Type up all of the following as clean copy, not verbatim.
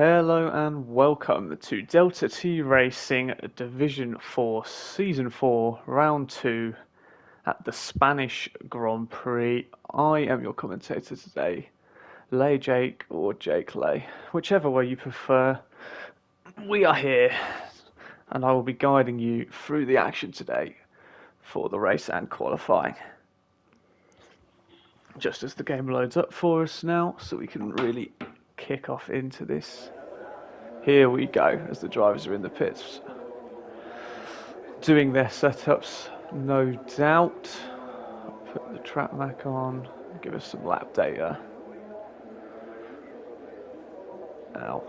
Hello and welcome to Delta T Racing Division 4 Season 4 Round 2 at the Spanish Grand Prix. I am your commentator today, Lay Jake or Jake Lay, whichever way you prefer. We are here and I will be guiding you through the action today for the race and qualifying. Just as the game loads up for us now so we can really kick off into this. Here we go as the drivers are in the pits doing their setups, no doubt. I'll put the track back on, give us some lap data. Now,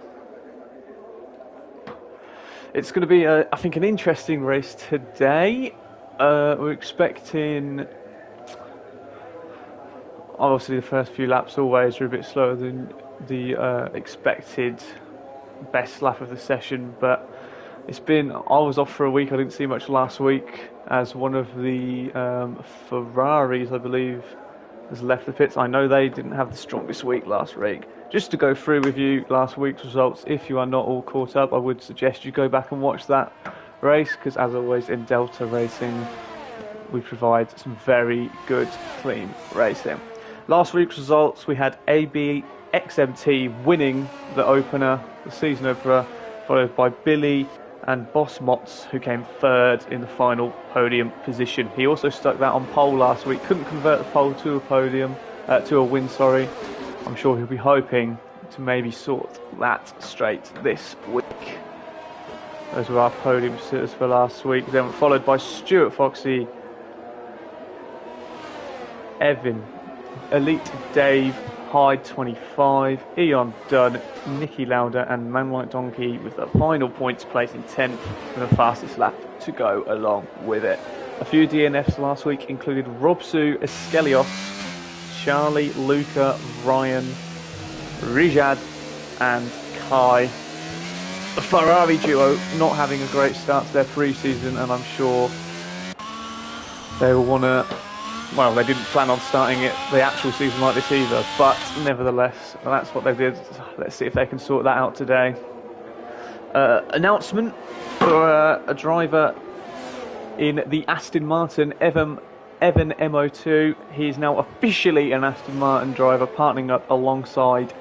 it's going to be, I think, an interesting race today. We're expecting, obviously the first few laps always are a bit slower than the expected best lap of the session, but I was off for a week. I didn't see much last week as one of the Ferraris, I believe, has left the pits. I know they didn't have the strongest week last week. Just to go through with you last week's results, if you are not all caught up, I would suggest you go back and watch that race, because as always in Delta Racing we provide some very good clean racing. Last week's results, we had AB XMT winning the opener, the season opener, followed by Billy and Boss Motts, who came third in the final podium position. He also stuck that on pole last week, couldn't convert the pole to a win, sorry. I'm sure he'll be hoping to maybe sort that straight this week. Those were our podium sitters for last week. Then followed by Stuart Foxy, Evan, Elite Dave, Hyde 25, Eon Dunn, Nicky Lauder and Manlight Donkey with the final points placing 10th and the fastest lap to go along with it. A few DNFs last week included Robsu Eskelios, Charlie, Luca, Ryan, Rijad and Kai. The Ferrari duo not having a great start to their pre-season, and I'm sure they will want to, well, they didn't plan on starting the actual season like this either, but nevertheless, that's what they did. Let's see if they can sort that out today. Announcement for a driver in the Aston Martin, Evan MO2. He is now officially an Aston Martin driver, partnering up alongside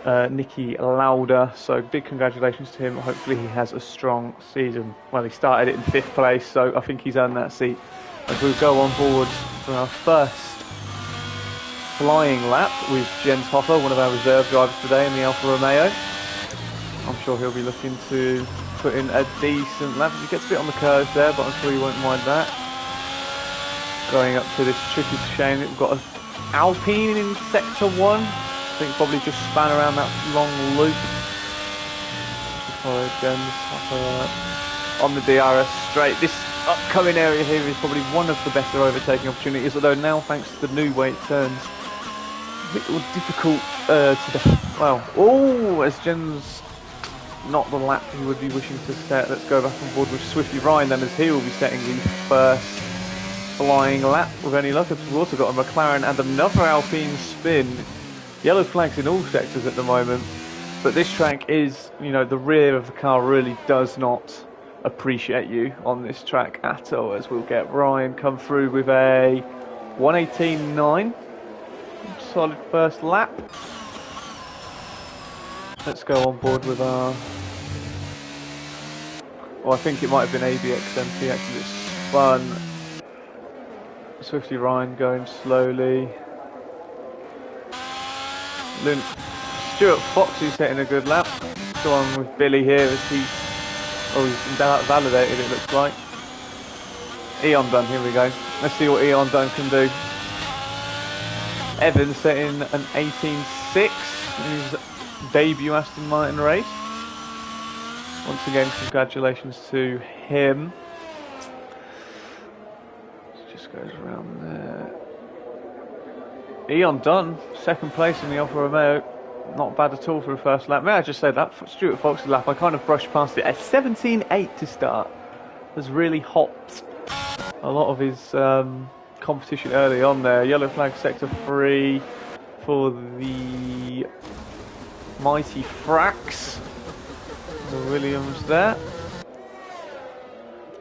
Nicky Lauder. So big congratulations to him. Hopefully he has a strong season. Well, he started it in 5th place, so I think he's earned that seat. As we go on board for our first flying lap with Jens Hoffer, one of our reserve drivers today in the Alfa Romeo. I'm sure he'll be looking to put in a decent lap. He gets a bit on the curves there, but I'm sure he won't mind that. Going up to this tricky chicane, we've got an Alpine in sector 1. I think probably just span around that long loop. Follow Jens Hoffer on the DRS straight. This upcoming area here is probably one of the better overtaking opportunities, although now thanks to the new way it turns a bit more difficult as Jens not the lap he would be wishing to set. Let's go back on board with Swifty Ryan then, as he will be setting the first flying lap with any luck. We've also got a McLaren and another Alpine spin. Yellow flags in all sectors at the moment, but this track is, the rear of the car really does not appreciate you on this track at all, as we'll get Ryan come through with a 1:18.9. Solid first lap. Let's go on board with our, I think it might have been ABXMT actually. It's spun. Swifty Ryan going slowly. Stuart Foxy's hitting a good lap. Go on with Billy here as he's validated, it looks like. Eon Dunn, here we go. Let's see what Eon Dunn can do. Evans setting an 18.6 in his debut Aston Martin race. Once again, congratulations to him. Just goes around there. Eon Dunn, 2nd place in the Alfa Romeo. Not bad at all for a first lap. May I just say that for Stuart Fox's lap, I kind of brushed past it. A 17.8 to start has really hopped a lot of his competition early on there. Yellow flag sector 3 for the Mighty Frax. The Williams there.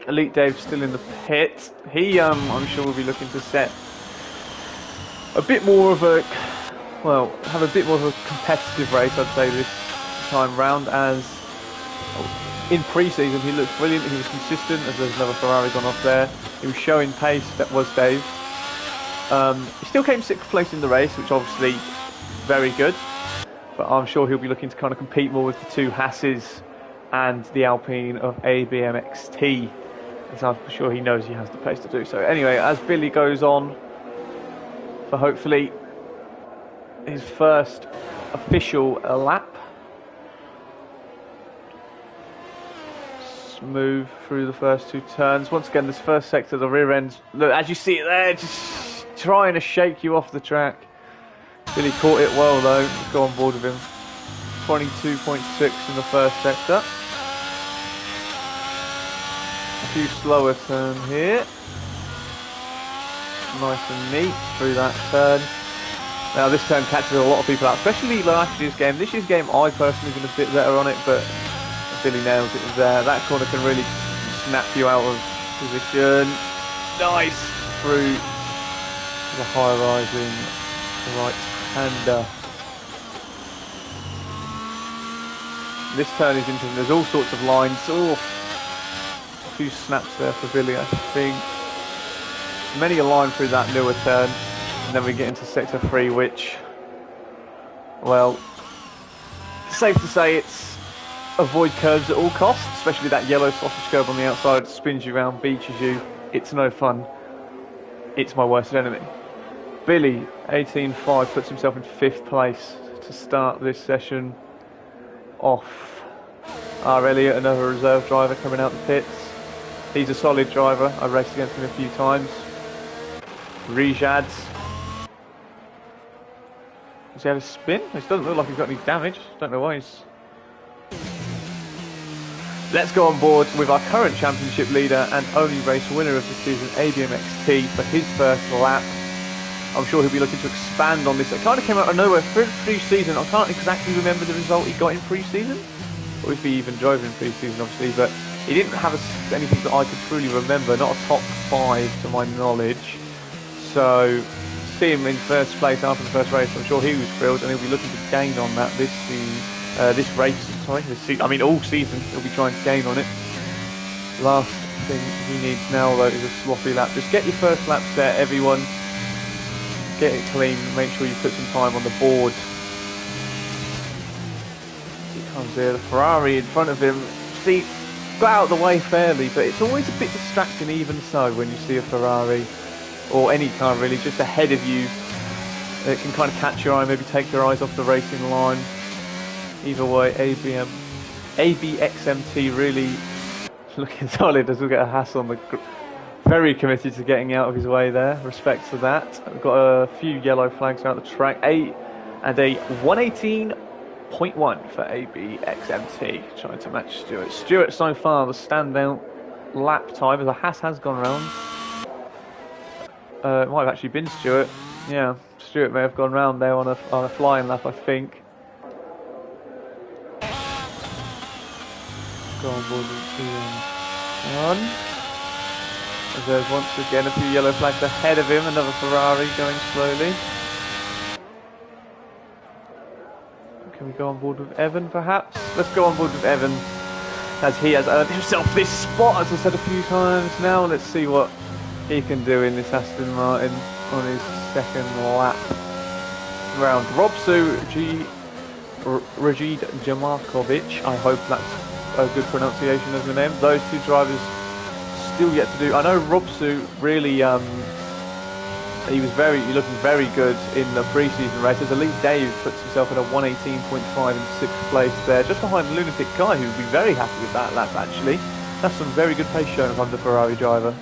Elite Dave still in the pit. He, I'm sure, will be looking to set a bit more of a, well, have a bit more of a competitive race, I'd say, this time round. As in pre-season, he looked brilliant. He was consistent. As there's another Ferrari gone off there. He was showing pace. That was Dave. He still came 6th place in the race, which obviously very good. But I'm sure he'll be looking to kind of compete more with the two Hasses and the Alpine of ABMXT. As I'm sure he knows he has the pace to do so. Anyway, as Billy goes on for hopefully his first official lap. Smooth through the first 2 turns. Once again, this first sector, the rear end, look, as you see it there, just trying to shake you off the track. Billy caught it well though. Let's go on board with him. 22.6 in the first sector. A few slower turn here. Nice and neat through that turn. Now this turn catches a lot of people out, especially last year's game. This year's game I personally been a bit better on it, but Billy nails it there. That corner can really snap you out of position. Nice through the high-rising right-hander. This turn is interesting. There's all sorts of lines. Oh, a few snaps there for Billy, I think. Many a line through that newer turn. And then we get into sector 3, which, well, safe to say it's avoid curves at all costs, especially that yellow sausage curve on the outside. Spins you around, beaches you. It's no fun. It's my worst enemy. Billy, 18.5, puts himself in 5th place to start this session off. R. Elliott, another reserve driver coming out the pits. He's a solid driver. I raced against him a few times. Rijad. Does he have a spin? It doesn't look like he's got any damage. Don't know why he's... Let's go on board with our current championship leader and only race winner of the season, ABMXT, for his first lap. I'm sure he'll be looking to expand on this. It kind of came out of nowhere for pre-season. I can't exactly remember the result he got in pre-season, or if he even drove in pre-season, obviously, but he didn't have anything that I could truly remember, not a top 5 to my knowledge. So, see him in first place after the first race, I'm sure he was thrilled, and he'll be looking to gain on that this race. I mean, all season he'll be trying to gain on it. Last thing he needs now, though, is a sloppy lap. Just get your first lap set, everyone. Get it clean. Make sure you put some time on the board. He comes here, the Ferrari in front of him. See, got out of the way fairly, but it's always a bit distracting, even so, when you see a Ferrari or any car really just ahead of you. It can kind of catch your eye, maybe take your eyes off the racing line. Either way, ABXMT really looking solid as we'll get a hassle on the... Very committed to getting out of his way there. Respect to that. We've got a few yellow flags out the track. And a 118.1 for ABXMT. Trying to match Stewart. Stewart so far the standout lap time as a Haas has gone round. It might have actually been Stewart. Yeah, Stewart may have gone round there on a flying lap, I think. Go on board with one. As there's once again a few yellow flags ahead of him, another Ferrari going slowly. Can we go on board with Evan perhaps? Let's go on board with Evan, as he has earned himself this spot, as I said a few times now. Let's see what he can do in this Aston Martin on his second lap round. Robsu Rajid Jamarkovic, I hope that's a good pronunciation of the name. Those two drivers still yet to do. I know Robsu really, he was looking very good in the pre-season race. As Elite Dave puts himself at a 118.5 in 6th place there, just behind Lunatic Guy, who would be very happy with that lap actually. That's some very good pace shown from the Ferrari driver.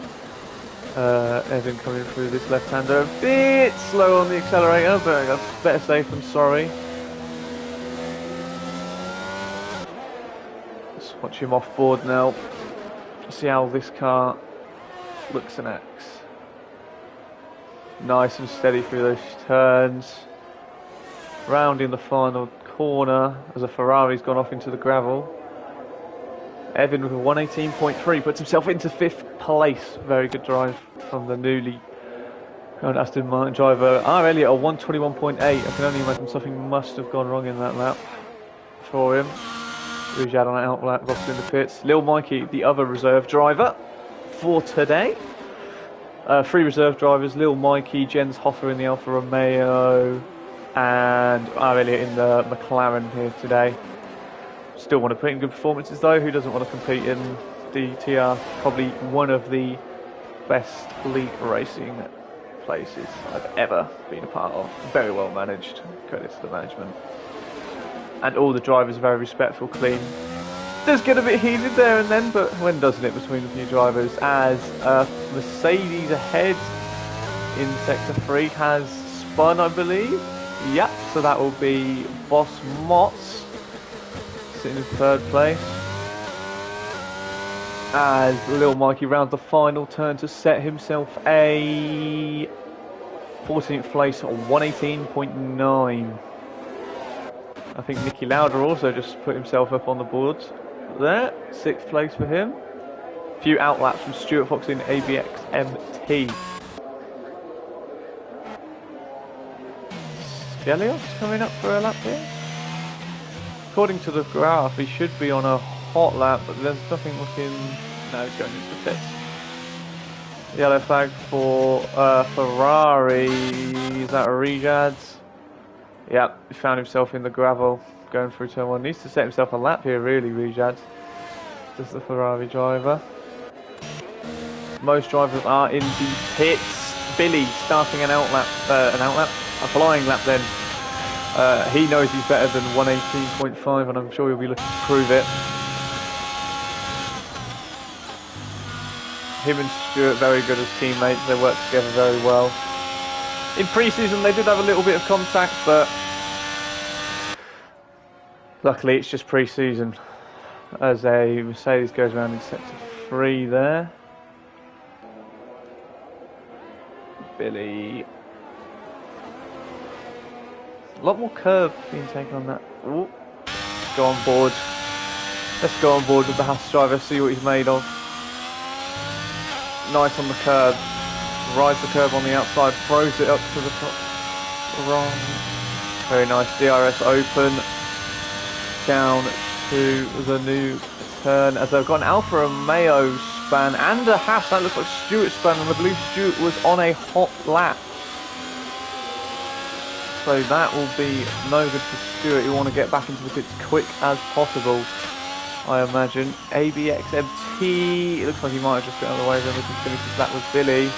Evan coming through this left-hander, a bit slow on the accelerator, but that's better safe than sorry. Let's watch him off board now. See how this car looks and acts. Nice and steady through those turns. Round in the final corner as a Ferrari's gone off into the gravel. Evan with a 118.3 puts himself into 5th place. Very good drive from the newly crowned Aston Martin driver. R. Elliott a 121.8. I can only imagine something must have gone wrong in that lap for him. Rujad on an out lap, Ross in the pits. Lil Mikey, the other reserve driver for today. 3 reserve drivers, Lil Mikey, Jens Hoffer in the Alfa Romeo, and R. Elliott in the McLaren here today. Still want to put in good performances though. Who doesn't want to compete in DTR? Probably one of the best league racing places I've ever been a part of. Very well managed, credit to the management. And all the drivers are very respectful, clean. Does get a bit heated there and then, but when doesn't it between the few drivers? As Mercedes ahead in Sector 3 has spun, I believe. Yep, so that will be Boss Motts sitting in 3rd place. As Lil Mikey rounds the final turn to set himself a 14th place, 118.9. I think Nicky Lauder also just put himself up on the boards there. 6th place for him. A few outlaps from Stuart Fox in ABX MT. Stelios coming up for a lap here. According to the graph, he should be on a hot lap, but there's nothing looking. No, he's going into the pits. Yellow flag for Ferrari. Is that Rejad's? Yep, he found himself in the gravel going through turn 1. Needs to set himself a lap here, really, Rejad. Just the Ferrari driver. Most drivers are in the pits. Billy starting a flying lap then. He knows he's better than 118.5, and I'm sure he'll be looking to prove it. Him and Stuart very good as teammates. They work together very well. In pre-season they did have a little bit of contact, but luckily it's just pre-season. As a Mercedes goes around in sector 3 there. Billy. A lot more curb being taken on that. Ooh. Let's go on board. Let's go on board with the Haas driver, see what he's made of. Nice on the curb. Rides the curb on the outside, throws it up to the top. Wrong. Very nice. DRS open. Down to the new turn. As they've got an Alfa Romeo span and a Haas. That looks like Stuart's span, and I believe Stuart was on a hot lap. So that will be no good for Stuart. You want to get back into the pits quick as possible, I imagine. ABXMT. It looks like he might have just got out of the way of him as he finishes that with Billy.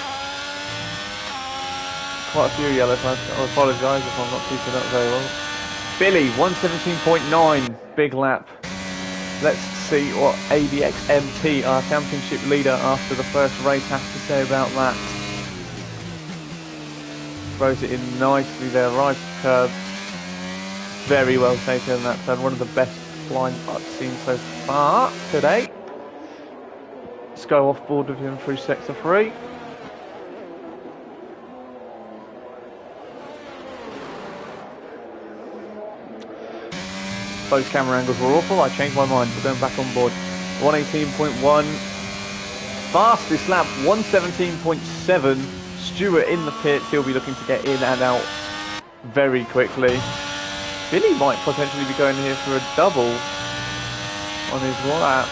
Quite a few yellow flags. I apologise if I'm not keeping up very well. Billy, 117.9. Big lap. Let's see what ABXMT, our championship leader after the first race, has to say about that. Throws it in nicely there, right curb. Very well taken that turn. One of the best flying I've seen so far today. Let's go off board with him through sector 3. Those camera angles were awful. I changed my mind. We're going back on board. 118.1. Fastest lap, 117.7. Stuart in the pits. He'll be looking to get in and out very quickly. Billy might potentially be going here for a double on his lap.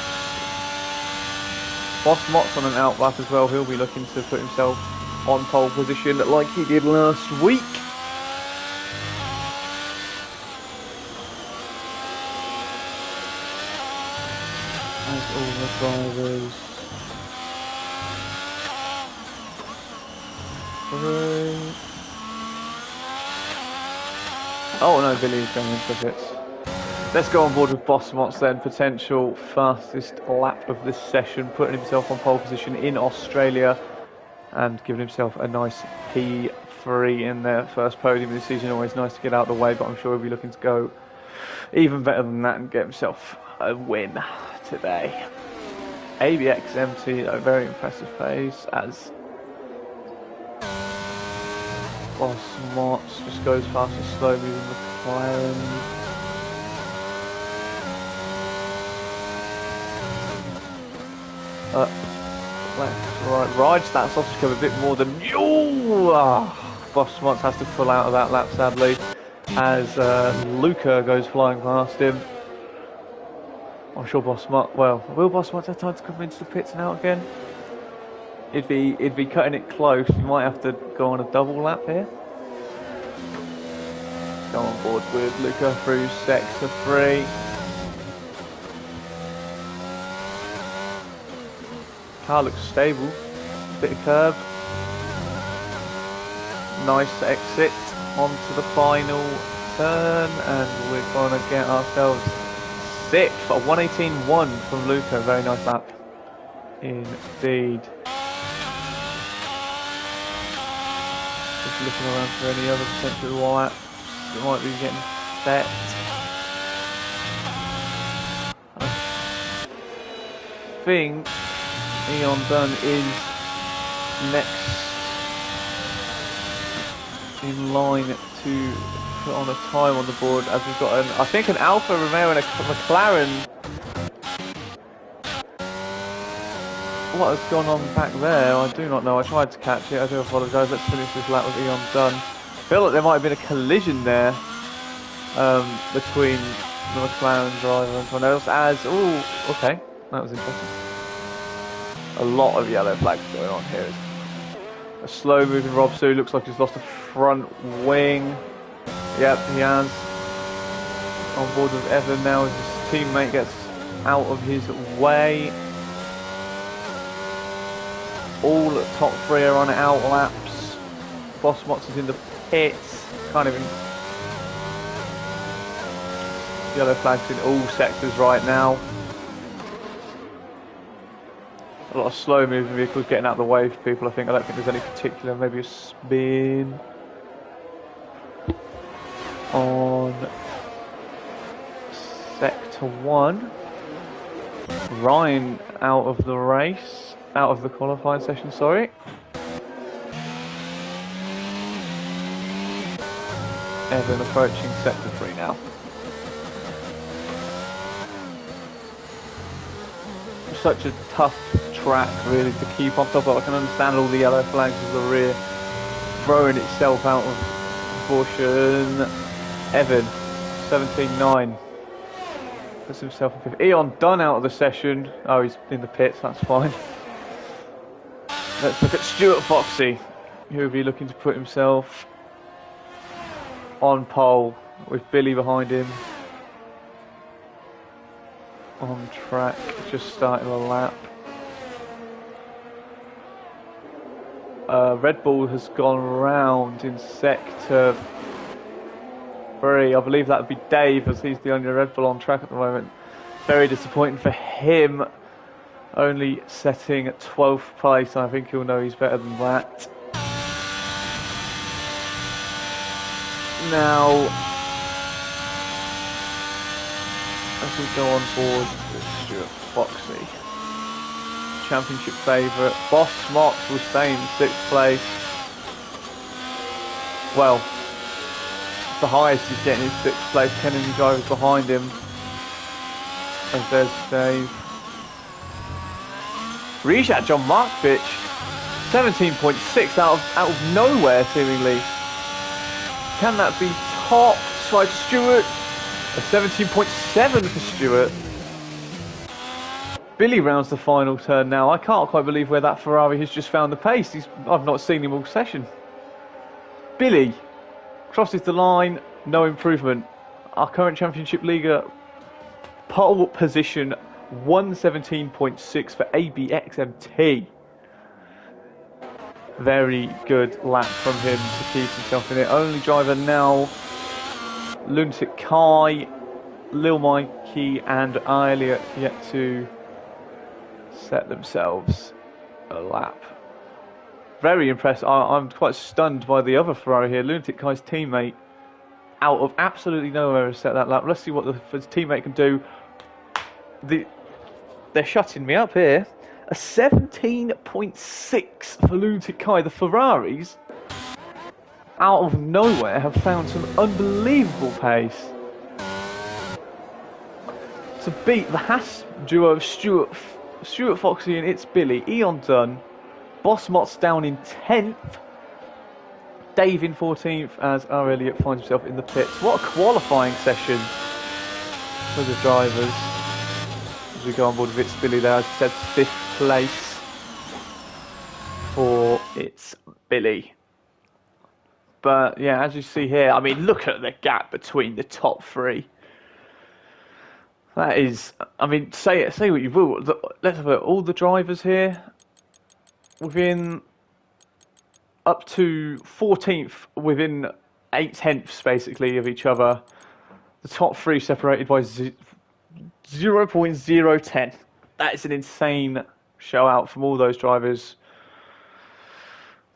Boss Mott's on an out lap as well. He'll be looking to put himself on pole position like he did last week. As all the drivers through. Oh no, Billy's going into the pits. Let's go on board with Boss Motts then. Potential fastest lap of this session, putting himself on pole position in Australia and giving himself a nice P3 in their first podium of the season. Always nice to get out of the way, but I'm sure he'll be looking to go even better than that and get himself a win today. ABXMT, a very impressive pace as Boss Motts just goes fast and slow moving the McLaren. Up, left, right, rides that sausage curve a bit more than you. Boss Motts has to pull out of that lap sadly, as Luca goes flying past him. I'm sure Boss Motts, well, will Boss Motts have time to come into the pits and out again? He'd be cutting it close. You might have to go on a double lap here. Go on board with Luca through sector 3. Car looks stable. Bit of curb. Nice exit onto the final turn, and we're gonna get ourselves 6th. A 1:18.1 from Luca. Very nice lap indeed. Just looking around for any other potential laps that might be getting set. I think Eon Dunn is next in line to put on a time on the board, as we've got I think an Alfa Romeo and a McLaren. What has gone on back there? I do not know. I tried to catch it. I do apologise. Let's finish this lap with Eon Dunn. I feel like there might have been a collision there between the McLaren driver and someone else. Okay, that was interesting. A lot of yellow flags going on here. A slow moving Rob Sue, looks like he's lost a front wing. Yep, he has. On board with Evan now as his teammate gets out of his way. All top 3 are on out laps. Boss Motts is in the pits. Kind of in yellow flags in all sectors right now. A lot of slow moving vehicles getting out of the way for people. I don't think there's any particular, maybe a spin on sector 1. Ryan out of the race, out of the qualifying session, sorry. Evan approaching sector 3 now. Such a tough track really to keep on top of. I can understand all the yellow flags of the rear throwing itself out of proportion. Evan 17.9 puts himself in 5th. Eon Dunn out of the session. Oh, he's in the pits, that's fine. Let's look at Stuart Foxy, who will be looking to put himself on pole with Billy behind him. On track, just starting a lap. Red Bull has gone round in sector 3. I believe that would be Dave, as he's the only Red Bull on track at the moment. Very disappointing for him. Only setting at 12th place. I think he'll know he's better than that. Now, as we go on board with Stuart Foxy, championship favourite, Boss Motts will stay in 6th place. Well, the highest he's getting is 6th place. Kennedy drivers behind him. As there's Dave. Rejat John Markovich, 17.6 out of nowhere seemingly. Can that be top? By Stewart. A 17.7 for Stewart. Billy rounds the final turn now. I can't quite believe where that Ferrari has just found the pace. I've not seen him all session. Billy crosses the line, no improvement. Our current championship leader, pole position 117.6 for ABXMT. Very good lap from him to keep himself in it. Only driver now, Lunatic Kai, Lil Mikey and Elliot yet to set themselves a lap. Very impressed. I'm quite stunned by the other Ferrari here. Lunatic Kai's teammate, out of absolutely nowhere, has set that lap. Let's see what his teammate can do. They're shutting me up here. A 17.6 for Lunatic Kai. The Ferraris, out of nowhere, have found some unbelievable pace to beat the Haas duo of Stuart Stuart Foxy and It's Billy. Eon Dunn. Boss Mott's down in 10th. Dave in 14th as R. Elliott finds himself in the pits. What a qualifying session for the drivers. As we go on board with It's Billy there, as I said, 5th place for It's Billy. But yeah, as you see here, I mean, look at the gap between the top three. That is, I mean, say what you will. Let's have a look. All the drivers here within up to 14th, within 8/10 basically of each other. The top three separated by 0.010. That is an insane show out from all those drivers.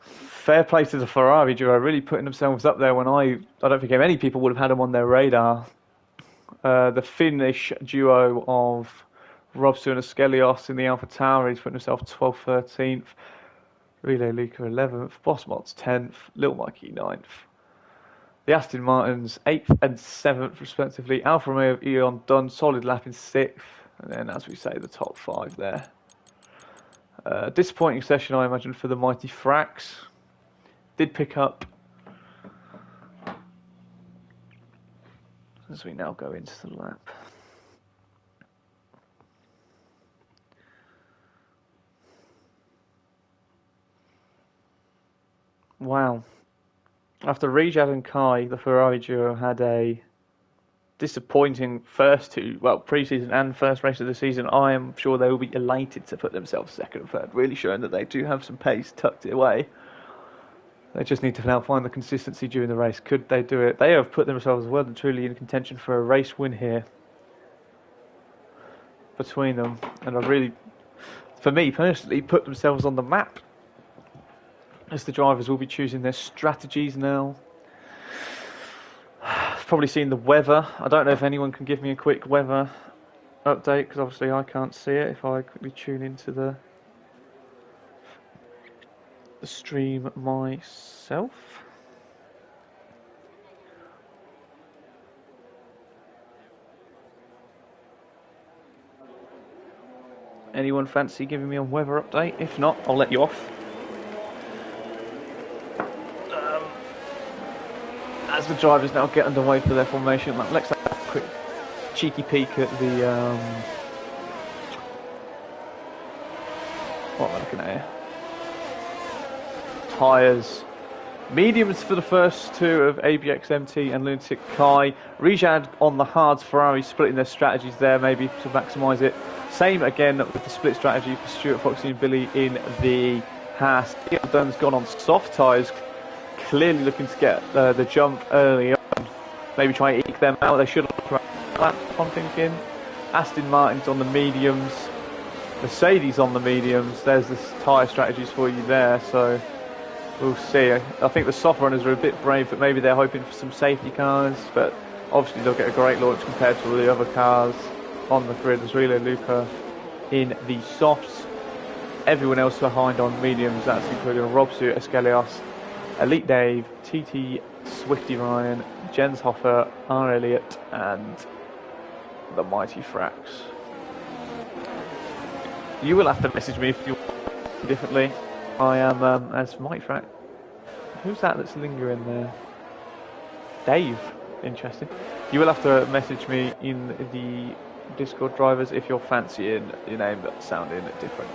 Fair play to the Ferrari duo, really putting themselves up there when I don't think many people would have had them on their radar. The Finnish duo of Robson and Askelios in the Alpha Tauri is putting himself 12th, 13th. Relay Luca 11th. Boss Mott's 10th. Little Mikey 9th. The Aston Martins 8th and 7th respectively. Alfa Romeo of Eon Dunn solid lap in 6th. And then, as we say, the top 5 there. Disappointing session, I imagine, for the mighty Frax. Did pick up as we now go into the lap. Wow. After Rijad and Kai, the Ferrari duo had a disappointing first two, well, pre-season and first race of the season. I am sure they will be elated to put themselves second and third, really showing that they do have some pace tucked away. They just need to now find the consistency during the race. Could they do it? They have put themselves well and truly in contention for a race win here between them. And I really, for me personally, put themselves on the map as the drivers will be choosing their strategies now. Probably seen the weather. I don't know if anyone can give me a quick weather update, because obviously I can't see it if I quickly tune into the stream myself. Anyone fancy giving me a weather update? If not, I'll let you off. As the drivers now get underway for their formation lap, let's have a quick cheeky peek at the what am I looking at here? Tyres. Mediums for the first two of ABX MT and Lunatic Kai. Rijad on the hards, Ferrari splitting their strategies there, maybe to maximise it. Same again with the split strategy for Stuart Foxy and Billy in the Haas. Eon Dunn's gone on soft tyres, clearly looking to get the jump early on. Maybe try and eke them out. They should have that, I'm thinking. Aston Martin's on the mediums. Mercedes on the mediums. There's the tyre strategies for you there, so we'll see. I think the soft runners are a bit brave, but maybe they're hoping for some safety cars. But obviously they'll get a great launch compared to all the other cars on the grid. There's Relay Luca in the softs. Everyone else behind on mediums. That's including Robsu, Askelios, Elite Dave, TT, Swifty Ryan, Jens Hoffer, R. Elliott, and the mighty Frax. You will have to message me if you want differently. I am as Mike Frack. Who's that that's lingering there? Dave. Interesting. You will have to message me in the Discord drivers if you're fancying your name but sounding different.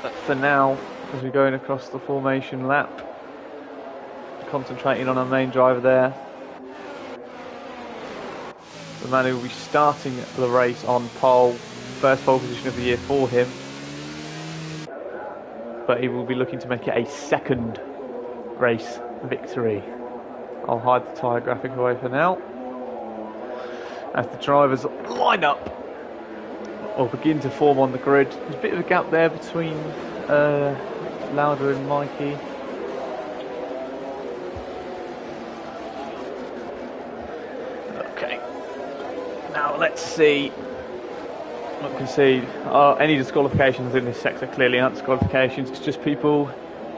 But for now, as we're going across the formation lap, concentrating on our main driver there. The man who will be starting the race on pole, first pole position of the year for him. But he will be looking to make it a second race victory. I'll hide the tyre graphic away for now. As the drivers line up or begin to form on the grid. There's a bit of a gap there between Lauda and Mikey. Okay. Now let's see. I can see any disqualifications in this sector clearly aren't disqualifications. It's just people.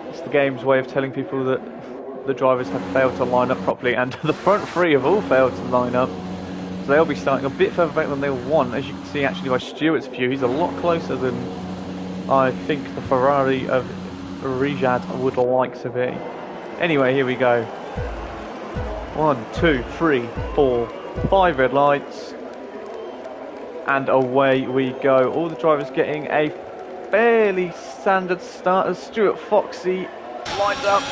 It's the game's way of telling people that the drivers have failed to line up properly, and the front three have all failed to line up. So they'll be starting a bit further back than they'll want. As you can see actually by Stewart's view, he's a lot closer than I think the Ferrari of Rijad would like to be. Anyway, here we go. 1, 2, 3, 4, 5 red lights. And away we go. All the drivers getting a fairly standard start as Stuart Foxy lined up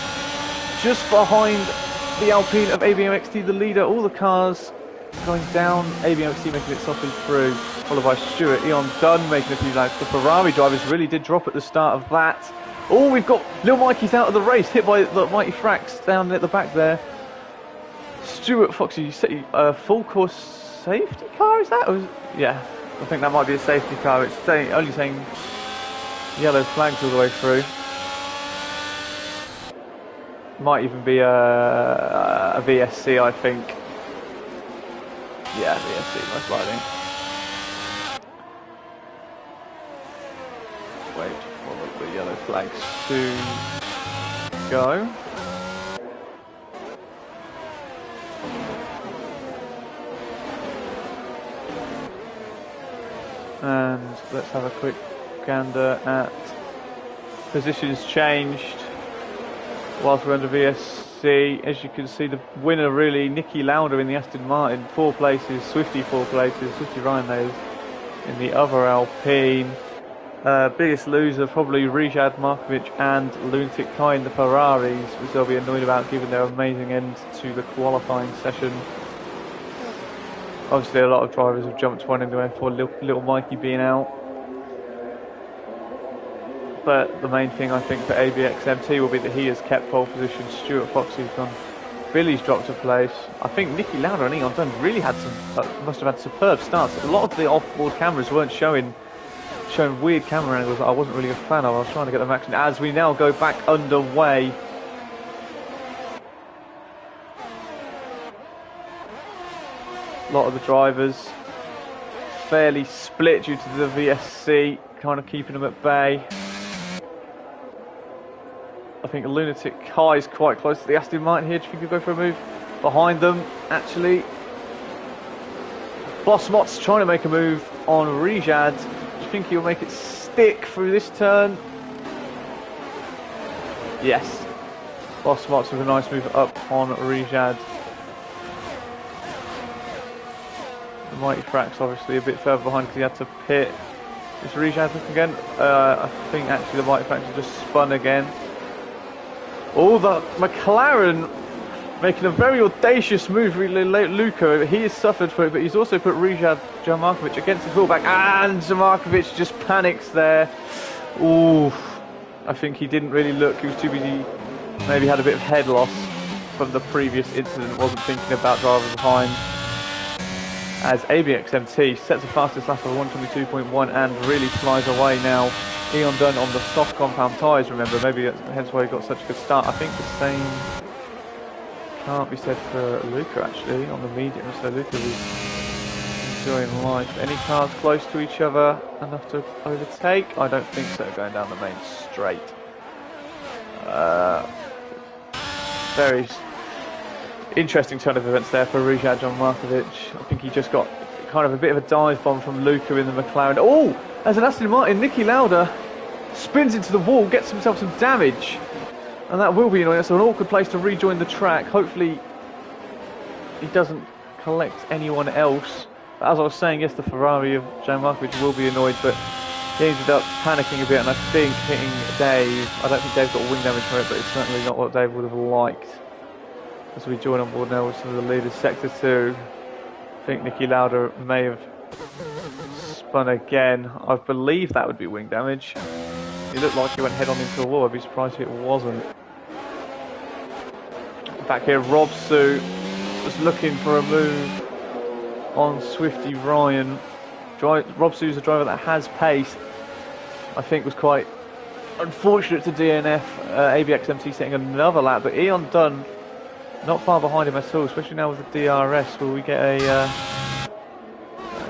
just behind the Alpine of ABMXT, the leader. All the cars going down, ABMXT making it softly through, followed by Stuart. Eon Dunn making a few laps. The Ferrari drivers really did drop at the start of that. Oh, we've got Little Mikey's out of the race, hit by the Mighty Frax down at the back there. Stuart Foxy, full course safety car, is that? Yeah, I think that might be a safety car. It's only saying yellow flags all the way through. Might even be a VSC, I think. Yeah, VSC, most likely. Wait for the yellow flags to go. And let's have a quick gander at positions changed whilst we're under VSC. As you can see, the winner really, Niki Lauda in the Aston Martin, 4 places, Swifty 4 places, Swifty Ryan those in the other Alpine. Biggest loser probably Rijad Markovic and Lunatic Kai in the Ferraris, which they'll be annoyed about given their amazing end to the qualifying session. Obviously a lot of drivers have jumped one anyway for little Mikey being out. But the main thing I think for ABXMT will be that he has kept pole position. Stuart Foxy's gone. Billy's dropped a place. I think Niki Lauda and Eon Dunn really had must have had superb starts. A lot of the off-board cameras weren't showing weird camera angles that I wasn't really a fan of. I was trying to get them action as we now go back underway. A lot of the drivers fairly split due to the VSC kind of keeping them at bay. I think Lunatic Kai is quite close to the Aston Martin here. Do you think he'll go for a move behind them? Actually, Boss Mott's trying to make a move on Rijad. Do you think he'll make it stick through this turn? Yes. Boss Mott's with a nice move up on Rijad. The Mighty Frax obviously a bit further behind because he had to pit. Is Rijad looking again? I think actually the Mighty Frax has just spun again. Oh, the McLaren making a very audacious move, really. Luca, he has suffered for it, but he's also put Rijad Markovic against his fullback, and Markovic just panics there. Ooh, I think he didn't really look, he was too busy, maybe had a bit of head loss from the previous incident, wasn't thinking about driving behind. As ABXMT sets the fastest lap of 122.1 and really flies away now. Eon Dunn on the soft compound tyres, remember, maybe that's hence why he got such a good start. I think the same can't be said for Luca actually on the medium, so Luca was enjoying life. Any cars close to each other enough to overtake? I don't think so, going down the main straight. Very interesting turn of events there for Rijad Markovic. I think he just got kind of a bit of a dive bomb from Luca in the McLaren. Oh, as an Aston Martin, Niki Lauda spins into the wall, gets himself some damage. And that will be annoying. That's an awkward place to rejoin the track. Hopefully he doesn't collect anyone else. But as I was saying, yes, the Ferrari of Jan Markovic will be annoyed, but he ended up panicking a bit and I think hitting Dave. I don't think Dave got wing damage from it, but it's certainly not what Dave would have liked. As we join on board now with some of the leaders, Sector 2. I think Niki Lauda may have spun again. I believe that would be wing damage. He looked like he went head on into the wall. I'd be surprised if it wasn't. Back here, Rob Sue was looking for a move on Swifty Ryan. Rob Sue's a driver that has pace. I think was quite unfortunate to DNF. ABXMT setting another lap, but Eon Dunn not far behind him at all, especially now with the DRS. Will we get a...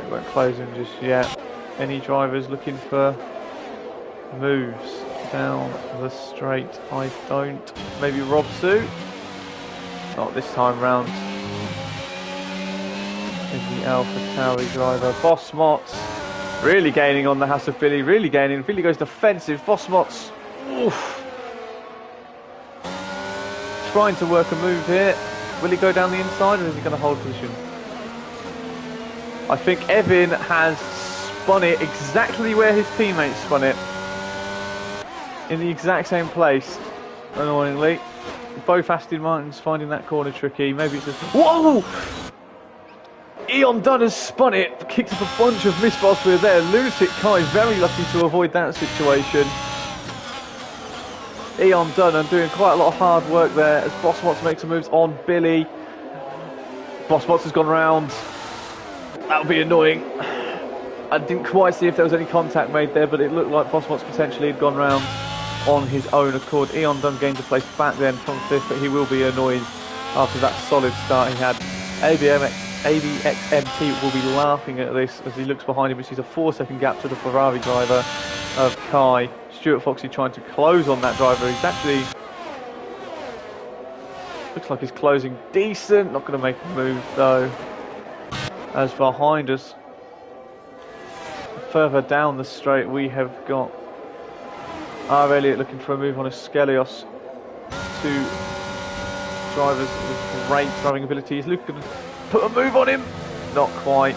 we won't close him just yet. Any drivers looking for moves down the straight? I don't. Maybe Rob Sue? Not this time round. is the Alpha Tauri driver. Boss Mott's really gaining on the Haas of Billy, really gaining. Billy goes defensive. Boss Mott's trying to work a move here. Will he go down the inside or is he going to hold position? I think Evan has spun it exactly where his teammates spun it. In the exact same place, annoyingly. Both Aston Martins finding that corner tricky. Maybe it's just... Whoa! Eon Dunn has spun it, kicked up a bunch of misballs through there. Lunatic Kai very lucky to avoid that situation. Eon Dunn doing quite a lot of hard work there as Boss wants to make some moves on Billy. Boss Mott's has gone round. That'll be annoying. I didn't quite see if there was any contact made there, but it looked like Boss Mott's potentially had gone round on his own accord. Eon Dunn gains a place back then from 5th, but he will be annoyed after that solid start he had. ABXMT will be laughing at this as he looks behind him, which is a 4-second gap to the Ferrari driver of Kai. Stuart Foxy trying to close on that driver. He's actually... looks like he's closing decent. Not going to make a move though. As behind us, further down the straight, we have got R. Elliott looking for a move on Skelios. Two drivers with great driving abilities. Luke going to put a move on him. Not quite.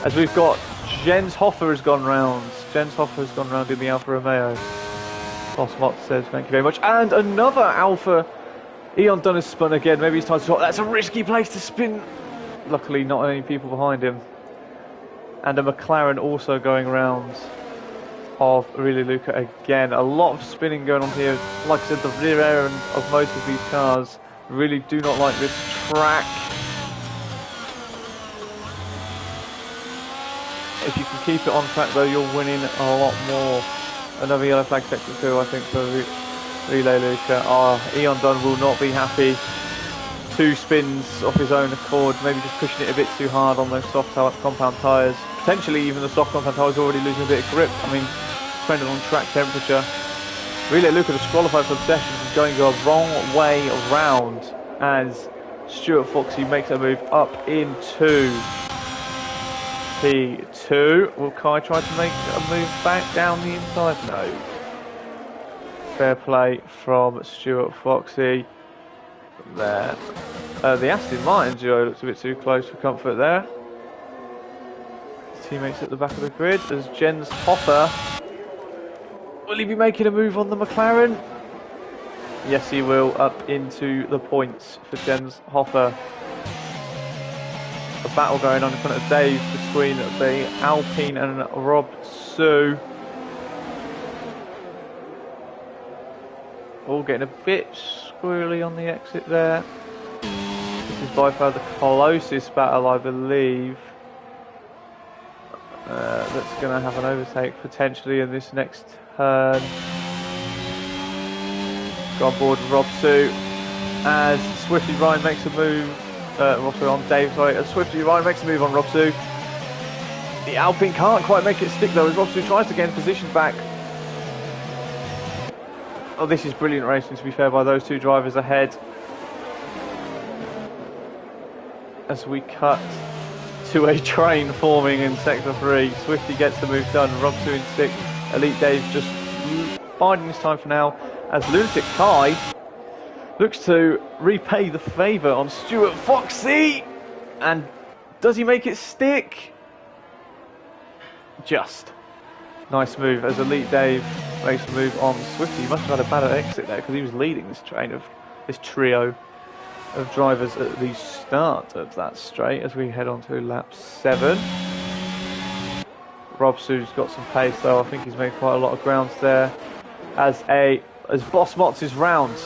As we've got Jens Hoffer has gone round. Jens Hoffer has gone round in the Alfa Romeo. Boss Mott says thank you very much. And another Alpha. Eon Dunn has spun again. Maybe he's trying to swap. That's a risky place to spin. Luckily not any people behind him. And a McLaren also going round of Really Luca again. A lot of spinning going on here. Like I said, the rear end of most of these cars really do not like this track. If you can keep it on track though, you're winning a lot more. Another yellow flag sector 2, I think, for Relay Luca. Eon Dunn will not be happy. 2 spins off his own accord, maybe just pushing it a bit too hard on those soft compound tyres. Potentially even the soft compound tyres already losing a bit of grip. I mean, depending on track temperature. Relay Luca disqualified from sessions is going the wrong way around as Stuart Foxy makes a move up into P2. Will Kai try to make a move back down the inside? No. Fair play from Stuart Foxy. There. The Aston Martin duo looks a bit too close for comfort there. His teammates at the back of the grid as Jens Hoffer. Will he be making a move on the McLaren? Yes, he will, up into the points for Jens Hoffer. A battle going on in front of Dave between the Alpine and Rob Sue. All getting a bit squirrely on the exit there. This is by far the closest battle, I believe. That's going to have an overtake potentially in this next turn. Got on board Rob Sue as Swifty Ryan makes a move. On Dave, sorry. As Swifty Ryan makes a move on Rob Sue. The Alpine can't quite make it stick though as Rob Sue tries to gain position back. Oh, this is brilliant racing, to be fair, by those 2 drivers ahead. As we cut to a train forming in Sector 3. Swifty gets the move done. Rob 2 in 6th. Elite Dave just biding his time for now. As Lunatic Kai looks to repay the favour on Stuart Foxy. And does he make it stick? Just. Nice move as Elite Dave makes a move on Swifty. He must have had a bad exit there because he was leading this trio of drivers at the start of that straight as we head on to lap 7. Rob Sue's got some pace though. I think he's made quite a lot of grounds there. As Boss Motts is round.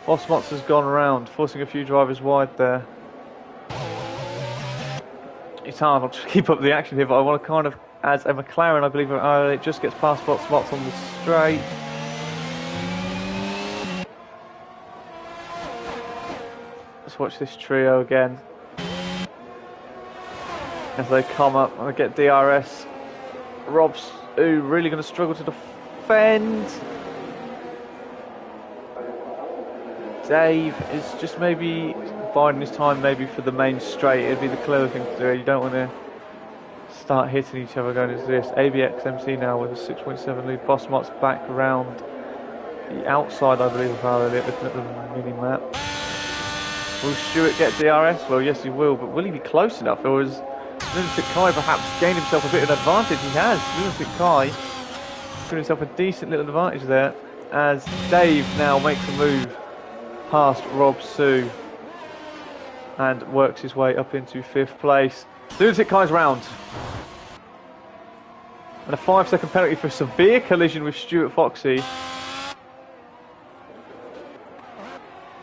Boss Motts has gone round, forcing a few drivers wide there. It's hard to keep up the action here, but I want to kind of, as a McLaren, I believe it just gets past Boss Motts on the straight. Let's watch this trio again. As they come up and get DRS. Rob's really going to struggle to defend. Dave is just maybe biding his time maybe for the main straight. It'd be the clever thing to do. You don't want to start hitting each other going into this. ABX MC now with a 6.7 lead. Bossmot's back around the outside, I believe, of our looking at the mini-map. Will Stewart get DRS? Well, yes he will, but will he be close enough? Or has Lunatic Kai perhaps gained himself a bit of an advantage? He has. Lunatic Kai given himself a decent little advantage there as Dave now makes a move past Rob Sue and works his way up into 5th place. Lunatic Kai's round. And a 5-second penalty for a severe collision with Stuart Foxy.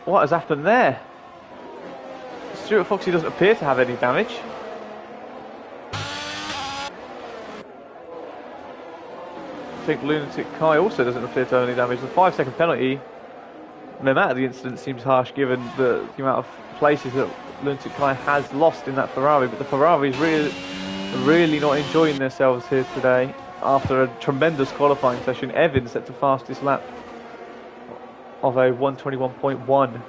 What has happened there? Stuart Foxy doesn't appear to have any damage. I think Lunatic Kai also doesn't appear to have any damage. The 5-second penalty, no matter the incident, seems harsh given the amount of places that Lunatic Kai has lost in that Ferrari. But the Ferrari's really not enjoying themselves here today after a tremendous qualifying session. Evan set the fastest lap of a 121.1.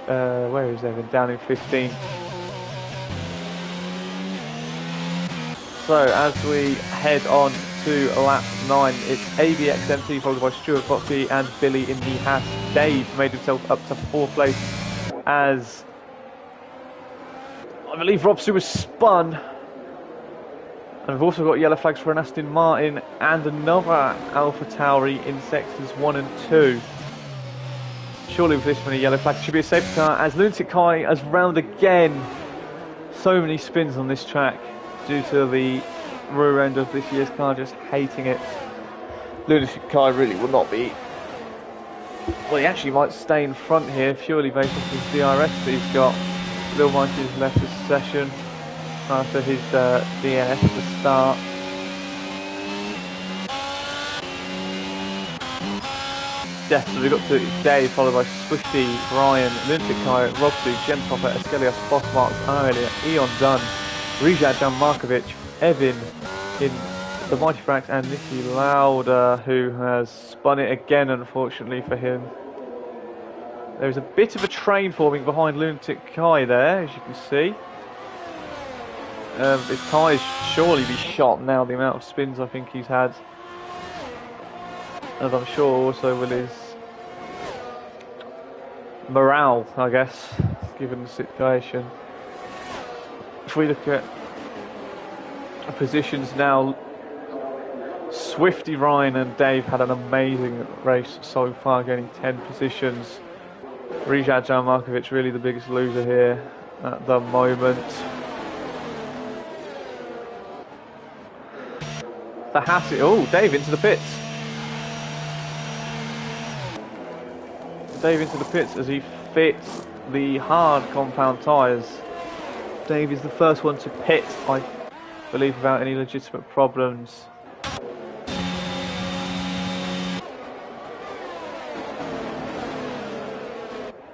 Where is Evan? Down in 15. So as we head on to lap 9, it's ABXMT followed by Stuart Foxy and Billy in the Haas. Dave made himself up to 4th place as I believe Rob Sue was spun. And we've also got yellow flags for an Aston Martin and another Alpha Tauri in sectors 1 and 2. Surely with this many yellow flags, it should be a safety car as Lunatic Kai has round again. So many spins on this track due to the rear end of this year's car just hating it. Lunatic Kai really will not be. Well, he actually might stay in front here purely based on his DRS that he's got. Lil Mikey's left this session after his DNF at the start. Yes, so we've got to Dave, followed by Swifty, Ryan, Lunatic Kai, Robsu, Gentopper, Escelios, Bossmark, Aurelia, Eon Dunn, Rijad Jan Markovic, Evan in the Mighty Frax, and Nicky Lauder, who has spun it again, unfortunately for him. There's a bit of a train forming behind Lunatic Kai there, as you can see. His tyres surely be shot now, the amount of spins I think he's had. And I'm sure also will his morale, I guess, given the situation. If we look at positions now, Swifty, Ryan and Dave had an amazing race so far, gaining 10 positions. Rijad Jan Markovic really the biggest loser here at the moment. The Hassie, oh, Dave into the pits. Dave into the pits as he fits the hard compound tyres. Dave is the first one to pit, I believe, without any legitimate problems.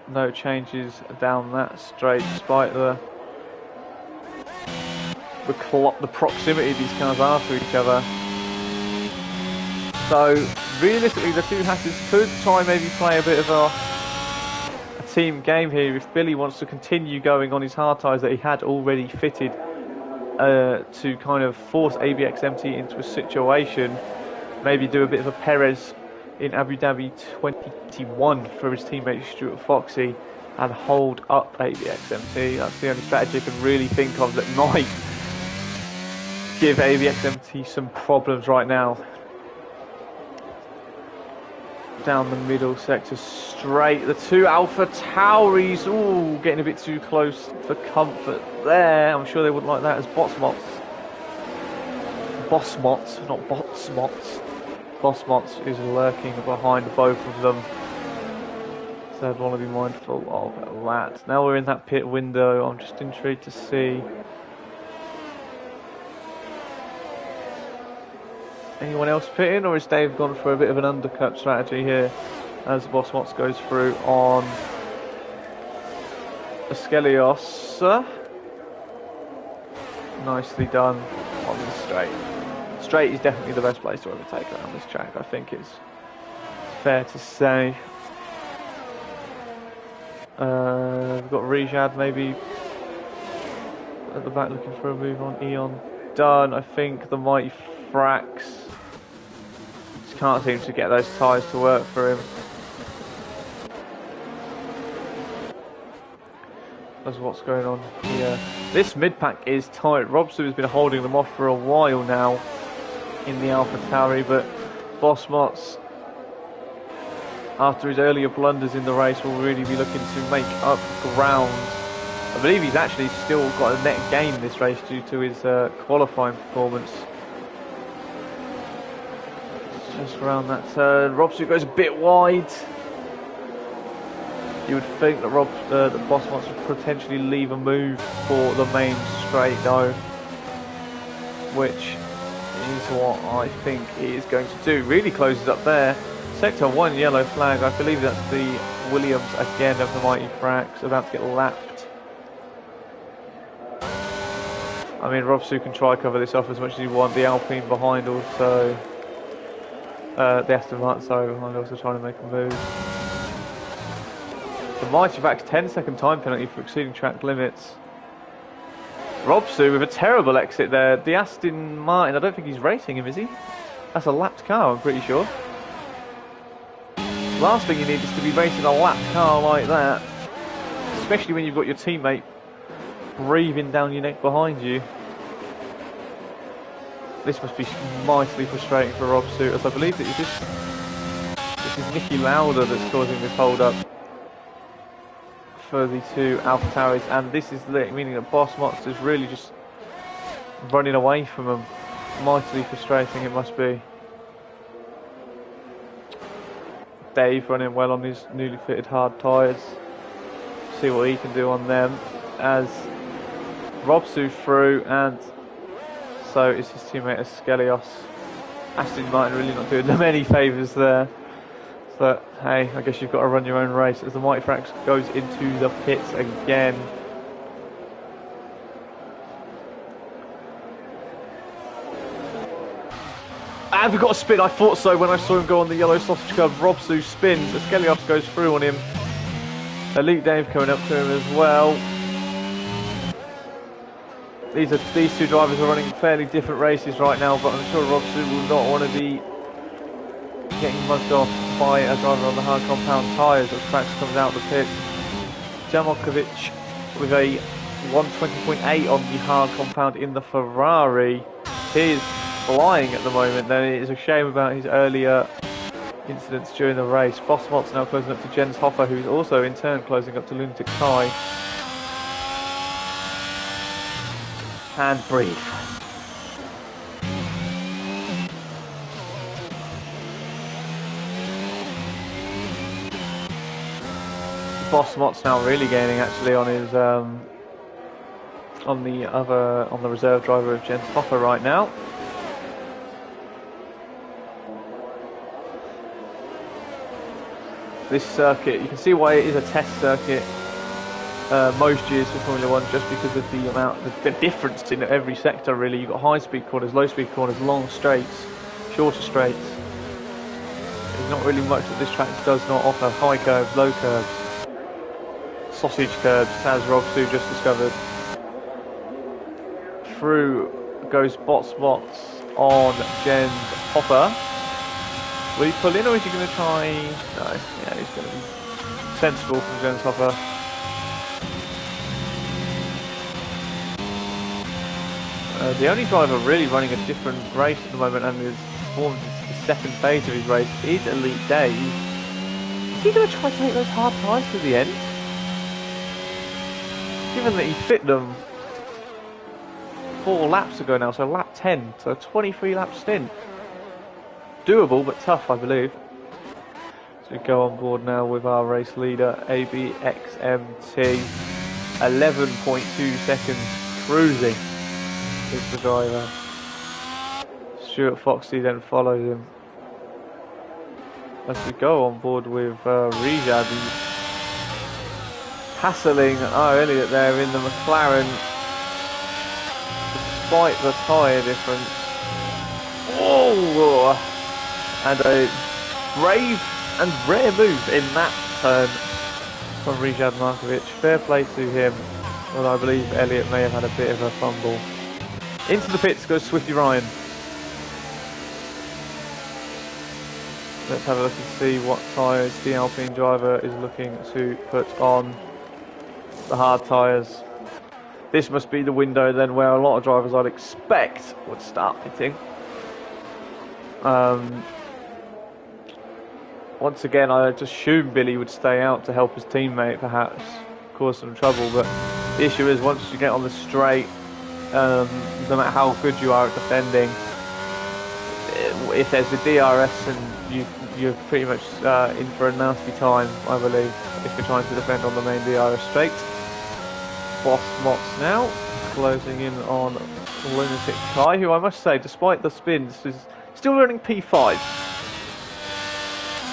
No changes down that straight, despite the proximity these cars are to each other. So realistically, the two Hasses could try maybe play a bit of a team game here if Billy wants to continue going on his hard tyres that he had already fitted to kind of force ABXMT into a situation. Maybe do a bit of a Perez in Abu Dhabi 2021 for his teammate Stuart Foxy and hold up ABXMT. That's the only strategy I can really think of that might give ABXMT some problems right now. Down the middle sector straight, the two Alpha Tauris, ooh, getting a bit too close for comfort there. I'm sure they wouldn't like that as Bossmots, not Botsmots. Bossmots is lurking behind both of them, so I'd want to be mindful of that. Now we're in that pit window, I'm just intrigued to see anyone else pitting, or is Dave gone for a bit of an undercut strategy here as Bossmots goes through on Escelios. Nicely done on the straight. Straight is definitely the best place to overtake around this track, I think it's fair to say. We've got Rijad maybe at the back looking for a move on. Eon done. I think the Mighty Frax just can't seem to get those tyres to work for him. That's what's going on here. This mid-pack is tight. Robsu has been holding them off for a while now in the AlphaTauri, but Bossmots, after his earlier blunders in the race, will really be looking to make up ground. I believe he's actually still got a net gain this race due to his qualifying performance. Just around that turn, Robsu goes a bit wide. You would think that the Bossmots would potentially leave a move for the main straight though, which is what I think he is going to do. Really closes up there. Sector 1 yellow flag. I believe that's the Williams again of the Mighty Frax, about to get lapped. I mean, Robsu can try cover this off as much as he wants. The Alpine behind also. The Aston Martin, sorry, behind also trying to make a move. The Mighty Frax 10-second time penalty for exceeding track limits. Robsu with a terrible exit there. The Aston Martin, I don't think he's racing him, is he? That's a lapped car, I'm pretty sure. Last thing you need is to be racing a lapped car like that, especially when you've got your teammate breathing down your neck behind you. This must be mightily frustrating for Robsu, as I believe that this is Nicky Lauda that's causing this hold up for the two AlphaTauris, and this is lit, meaning that Bossmots is really just running away from them. Mightily frustrating it must be. Dave running well on his newly fitted hard tyres. See what he can do on them as Robsu through, and so is his teammate Skelios. Aston Martin really not doing them any favours there. But hey, I guess you've got to run your own race as the Mighty Frax goes into the pits again. And we've got a spin. I thought so when I saw him go on the yellow sausage curb. Robsu spins. Skelios goes through on him. Elite Dave coming up to him as well. These two drivers are running fairly different races right now, but I'm sure Robsu will not want to be getting mugged off by a driver on the hard compound tyres as Frax comes out the pit. Jamokovic with a 120.8 on the hard compound in the Ferrari. He is flying at the moment, then it is a shame about his earlier incidents during the race. Bossmots now closing up to Jens Hoffer, who's also in turn closing up to Lunatic Kai. And breathe. Bossmots now really gaining actually on his on the reserve driver of Jens Hoffer right now. This circuit, you can see why it is a test circuit most years for Formula 1, just because of the amount, the difference in every sector really. You've got high speed corners, low speed corners, long straights, shorter straights. There's not really much that this track does not offer. High curves, low curves, sausage curbs, as Robsu just discovered. Through goes Bossmots on Jens Hoffer. Will he pull in, or is he going to try? No, yeah, he's going to be sensible from Jens Hoffer. The only driver really running a different race at the moment and is performed the second phase of his race is Elite Dave. Is he going to try to take those hard tyres to the end? Given that he fit them 4 laps ago now, so lap 10, so a 23 lap stint. Doable but tough, I believe. So we go on board now with our race leader, ABXMT. 11.2 seconds cruising is the driver. Stuart Foxy then follows him. As we go on board with Rijad, he's hassling Elliott there in the McLaren, despite the tyre difference. Oh! And a brave and rare move in that turn from Rijad Markovic. Fair play to him, although I believe Elliott may have had a bit of a fumble. Into the pits goes Swifty Ryan. Let's have a look and see what tyres the Alpine driver is looking to put on. The hard tyres. This must be the window then where a lot of drivers I'd expect would start pitting. Once again, I'd assume Billy would stay out to help his teammate, perhaps cause some trouble. But the issue is, once you get on the straight, no matter how good you are at defending, if there's a DRS, and you're pretty much in for a nasty time, I believe, if you're trying to defend on the main DRS straight. Boss Mott's now closing in on Lunatic Kai, who I must say, despite the spins, is still running P5.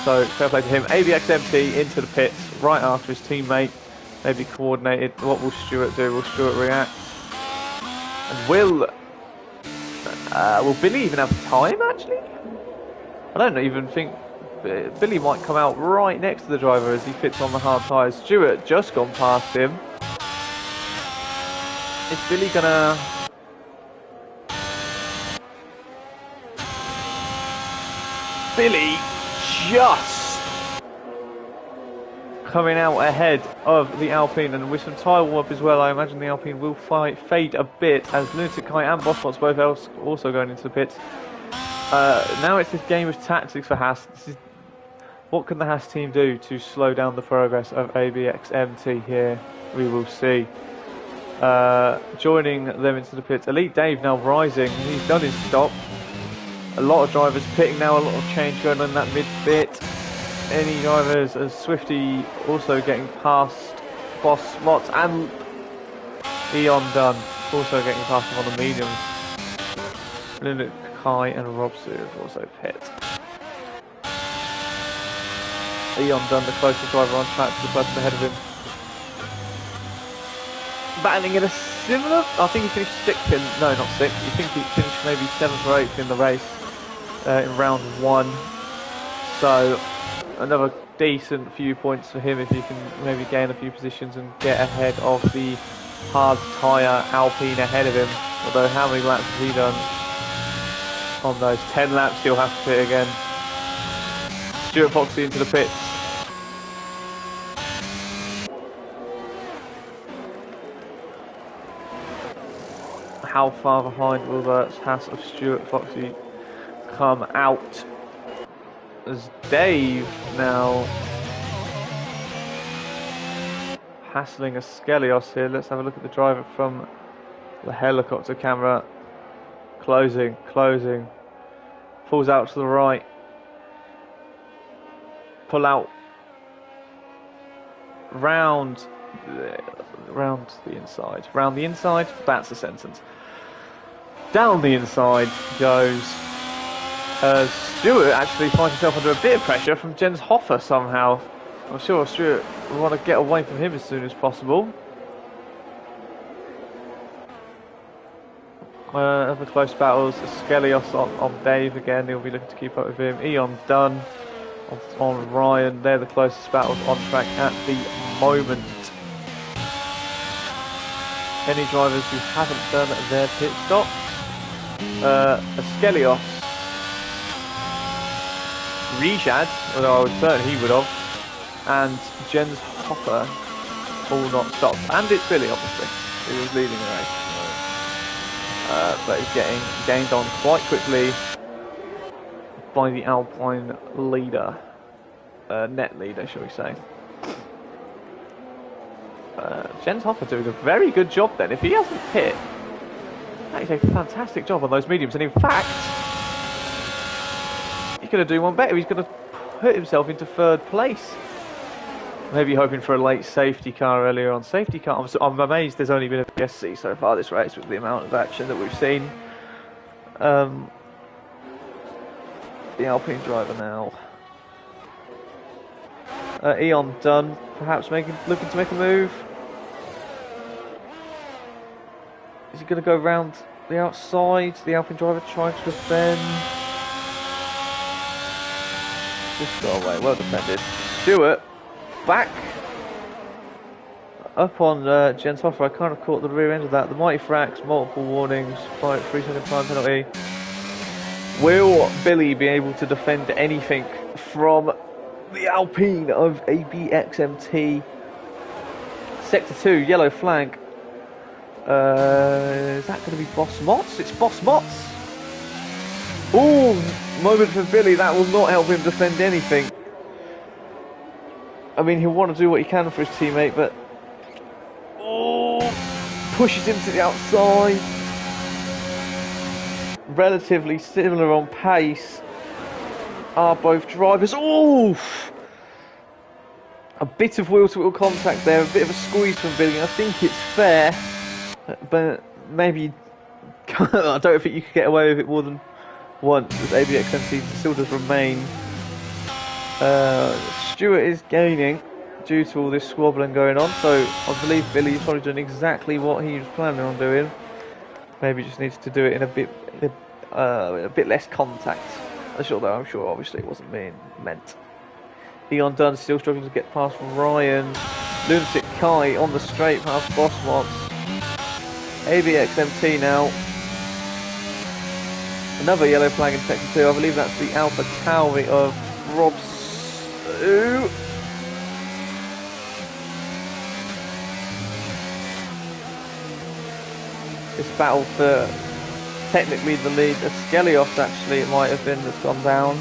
So fair play to him. ABXMT into the pits right after his teammate. Maybe coordinated. What will Stewart do? Will Stewart react? And will Billy even have time, actually? I don't even think Billy might come out right next to the driver as he fits on the hard tyres. Stewart just gone past him. Is Billy gonna... Billy just coming out ahead of the Alpine, and with some tyre warm up as well, I imagine the Alpine will fade a bit as Lunatic Kai and Bossmott's both also going into the pits. Now it's this game of tactics for Haas. What can the Haas team do to slow down the progress of ABXMT here? We will see. Joining them into the pits, Elite Dave now rising. He's done his stop. A lot of drivers pitting now, a lot of change going on in that mid bit. Any drivers, as Swifty also getting past Boss Mott, and Eon Dunn also getting past him on the mediums. Lunatic Kai and Robsu have also pit. Eon Dunn, the closest driver on track to the person ahead of him. Battling in a similar... I think he finished 6th in... No, not 6th. You think he finished maybe 7th or 8th in the race in round 1. So, another decent few points for him if he can maybe gain a few positions and get ahead of the hard tyre Alpine ahead of him. Although, how many laps has he done on those? 10 laps, he'll have to pit again. Stuart Foxy into the pits. How far behind will the Haas of Stuart Foxy come out? As Dave now hassling a Skelios here. Let's have a look at the driver from the helicopter camera. Closing. Pulls out to the right. Pull out. Round the inside, that's the sentence. Down the inside goes Stewart. Actually finds himself under a bit of pressure from Jens Hoffer somehow. I'm sure Stewart will want to get away from him as soon as possible. Other close battles. Skelios on Dave again. He'll be looking to keep up with him. Eon Dunn on Ryan. They're the closest battles on track at the moment. Any drivers who haven't done their pit stop? Skelios, Rijad, although I would certainly he would have, and Jens Hopper all not stopped. And it's Billy, obviously, who was leading the race. But he's getting gained on quite quickly by the Alpine leader, net leader, shall we say. Jens Hopper doing a very good job then. If he hasn't pit, that is a fantastic job on those mediums. And in fact, he's going to do one better. He's going to put himself into 3rd place. Maybe hoping for a late safety car earlier on. Safety car, I'm amazed there's only been a PSC so far this race with the amount of action that we've seen. The Alpine driver now. Eon Dunn, perhaps looking to make a move. Is he going to go round the outside? The Alpine driver trying to defend. Just got away, well defended. Stewart back up on Jens Hoffer. I kind of caught the rear end of that. The Mighty Frax, multiple warnings, 3-second time penalty. Will Billy be able to defend anything from the Alpine of ABXMT? Sector 2, yellow flag. Is that going to be Boss Motts? It's Boss Motts. Oh, moment for Billy. That will not help him defend anything. I mean, he'll want to do what he can for his teammate, but pushes him to the outside. Relatively similar on pace are both drivers. Oof! A bit of wheel-to-wheel contact there, a bit of a squeeze from Billy. I think it's fair, but maybe I don't think you could get away with it more than once, as ABXMT still does remain. Stewart is gaining due to all this squabbling going on, so I believe Billy's probably doing exactly what he was planning on doing. Maybe just needs to do it in a bit less contact. Although I'm sure obviously it wasn't meant. Eon Dunn still struggling to get past Ryan. Lunatic Kai on the straight past Bossmont. ABXMT now. Another yellow flag in sector 2. I believe that's the Alpha Tauri of Rob Sue. This battle for technically the lead. Skelios actually it might have been that's gone down.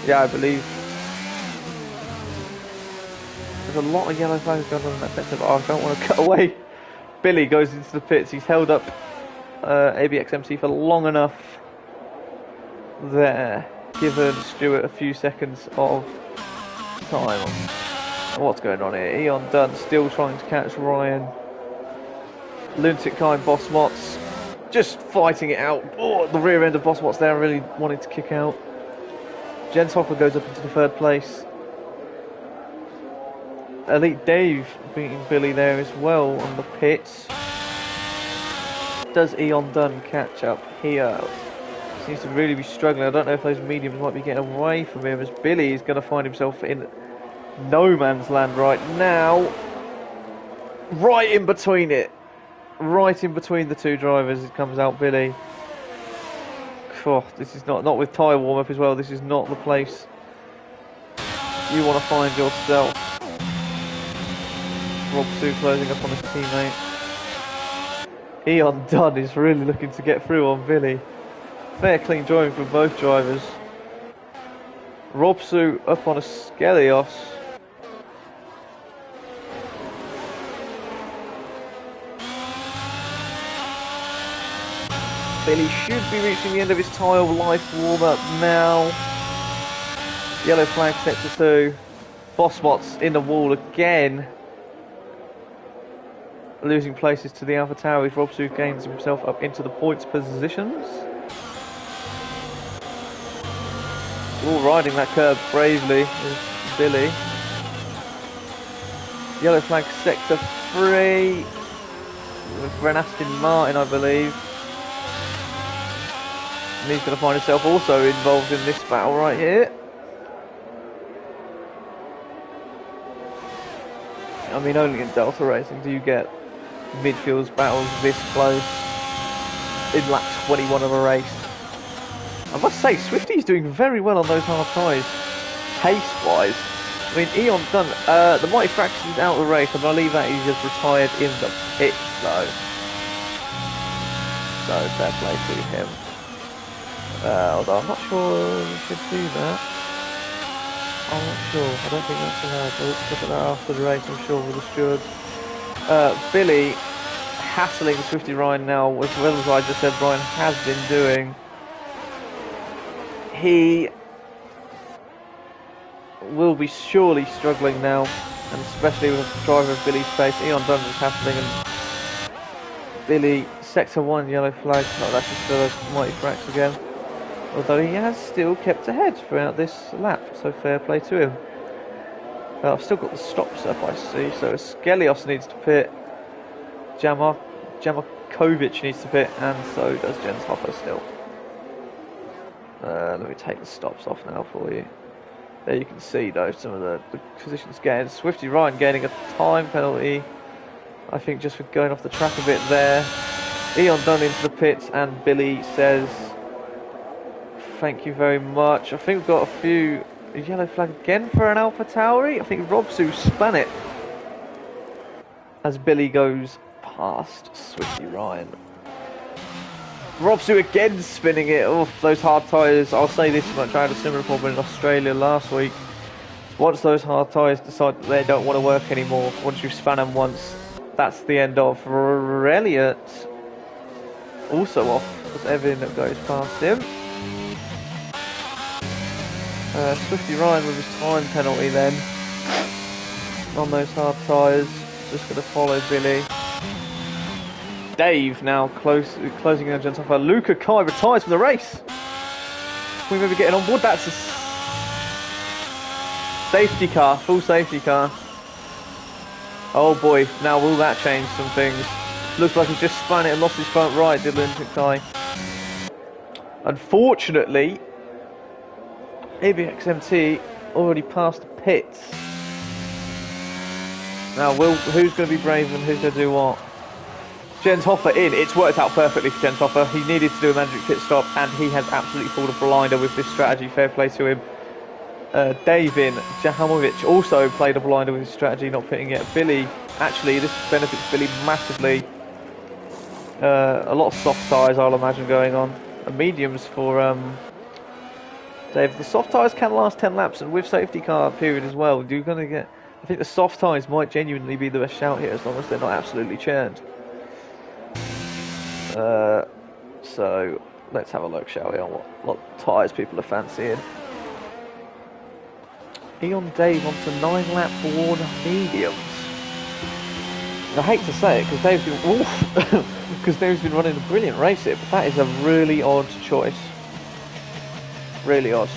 Yeah, I believe. There's a lot of yellow flags going on in that sector, but I don't want to cut away. Billy goes into the pits. He's held up ABXMT for long enough there, given Stewart a few seconds of time. What's going on here? Eon Dunn still trying to catch Ryan. Lunatic Kind, Boss Motts just fighting it out. Oh, the rear end of Boss Motts there, really wanting to kick out. Jens Hopper goes up into the third place. Elite Dave beating Billy there as well on the pits. Does Eon Dunn catch up here? Seems to really be struggling. I don't know if those mediums might be getting away from him, as Billy is going to find himself in no man's land right now. Right in between it. Right in between the two drivers, it comes out Billy. Oh, this is not with tyre warm up as well. This is not the place you want to find yourself. Rob Sue closing up on his teammate. Eon Dunn is really looking to get through on Billy. Fair clean driving from both drivers. Rob Sue up on a Skelios. Billy should be reaching the end of his tyre life warm-up now. Yellow flag sector 2. Boss Motts in the wall again. Losing places to the Alpha Tauri. Rob Sue gains himself up into the points positions. All riding that curb bravely is Billy. Yellow flag sector 3. For an Aston Martin, I believe. And he's going to find himself also involved in this battle right here. I mean, only in Delta Racing do you get midfields battles this close in lap 21 of a race. I must say, Swifty's doing very well on those hard tyres, pace-wise. I mean, Eon Dunn, the Mighty Fraction is out of the race, and I believe that he's just retired in the pits, though. So, fair play to him. Although I'm not sure we should do that. I'm not sure. I don't think that's allowed. But let's look at that after the race, I'm sure, with the stewards. Billy hassling Swifty Ryan now, as well as I just said Ryan has been doing. He will be surely struggling now, and especially with the driver of Billy's pace. Eon Dunn is hassling, and Billy, sector 1, yellow flag. No, that's just the Mighty Frax again. Although he has still kept ahead throughout this lap, so fair play to him. I've still got the stops up, I see, so Skelios needs to pit, Jamakovic needs to pit, and so does Jens Hopper still. Let me take the stops off now for you. There you can see though some of the positions gained. Swifty Ryan gaining a time penalty. I think just for going off the track a bit there. Eon Dunn into the pits, and Billy says, thank you very much. I think we've got a few yellow flag again for an Alpha Tauri. I think Robsu spun it as Billy goes past Swifty Ryan. Robsu again spinning it. Oh, those hard tyres. I'll say this much, I had a similar problem in Australia last week. Once those hard tyres decide that they don't want to work anymore, once you've spun them once, that's the end of. Elliott also off as Evan goes past him. Swifty Ryan with his time penalty then on those hard tyres. Just going to follow Billy. Dave now closing in on Gentile. Luca Kai retires from the race. We may be getting on board. That's a safety car, full safety car. Oh boy, now will that change some things? Looks like he's just spun it and lost his front right, did Luca Kai. Unfortunately, ABXMT already passed the pits. Now, who's going to be brave and who's going to do what? Jens Hoffer in. It's worked out perfectly for Jens Hoffer. He needed to do a magic pit stop, and he has absolutely pulled a blinder with this strategy. Fair play to him. Davin Jahamovic also played a blinder with his strategy, not pitting yet. Billy, actually, this benefits Billy massively. A lot of soft tyres, I'll imagine, going on. Mediums for Dave. The soft tyres can last 10 laps, and with safety car period as well, you're going to get... I think the soft tyres might genuinely be the best shout here, as long as they're not absolutely churned. So let's have a look, shall we, on what tyres people are fancying. Eon Dave onto 9-lap worn mediums. And I hate to say it because Dave's been running a brilliant race here, but that is a really odd choice. Really odd.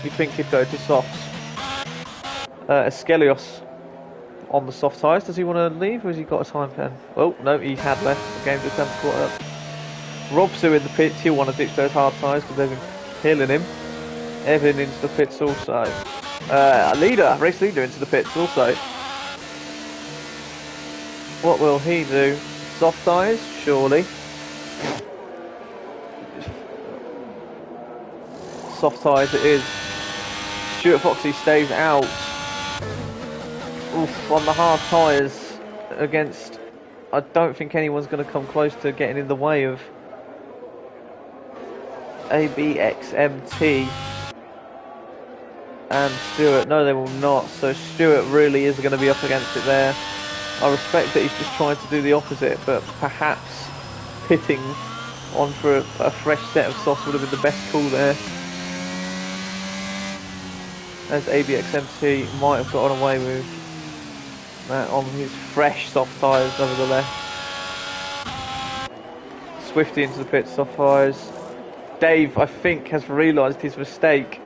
You'd think he'd go to softs. Eskelios on the soft tyres. Does he want to leave or has he got a time pen? Oh, no, he had left. The game just hasn't caught up. Robsu in the pits. He'll want to ditch those hard tyres because they've been killing him. Evan into the pits also. Race leader into the pits also. What will he do? Soft tyres? Surely. Soft tyres it is. Stuart Foxy stays out. Oof, on the hard tyres against... I don't think anyone's going to come close to getting in the way of ABXMT and Stuart. No, they will not. So Stuart really is going to be up against it there. I respect that he's just trying to do the opposite, but perhaps pitting on for a fresh set of softs would have been the best call there. As ABXMT might have gotten away with that on his fresh soft tyres nevertheless. Swifty into the pits, soft tyres. Dave, I think, has realised his mistake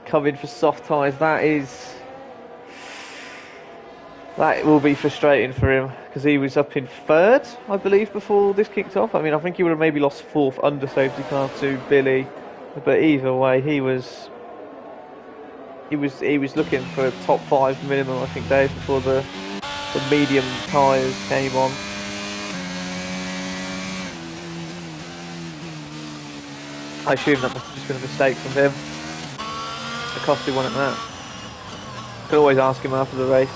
coming for soft tyres. That will be frustrating for him because he was up in third, I believe, before this kicked off. I mean, I think he would have maybe lost fourth under safety car to Billy, but either way, he was looking for a top 5 minimum, I think, Dave, before the medium tyres came on. I assume that must have just been a mistake from him. A costly one at that. Could always ask him after the race.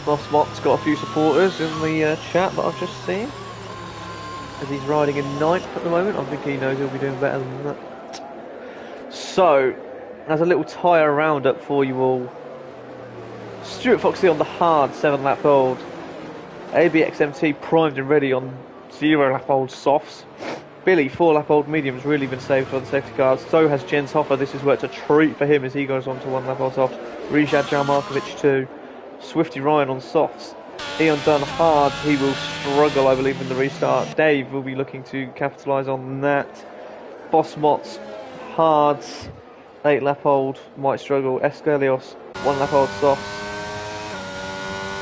Boss Mott's got a few supporters in the chat that I've just seen. As he's riding in 9th at the moment, I think he knows he'll be doing better than that. So, there's a little tyre roundup for you all. Stuart Foxy on the hard 7-lap old. ABXMT primed and ready on 0-lap old softs. Billy, 4-lap old mediums, really been saved by the safety cars. So has Jens Hoffer. This has worked a treat for him as he goes on to 1-lap old softs. Rijad Jarmarkovic too. Swifty Ryan on softs. Eon Dunn hard, he will struggle, I believe, in the restart. Dave will be looking to capitalise on that. Boss Mott's hards, 8-lap old, might struggle. Eskelios, 1-lap old softs.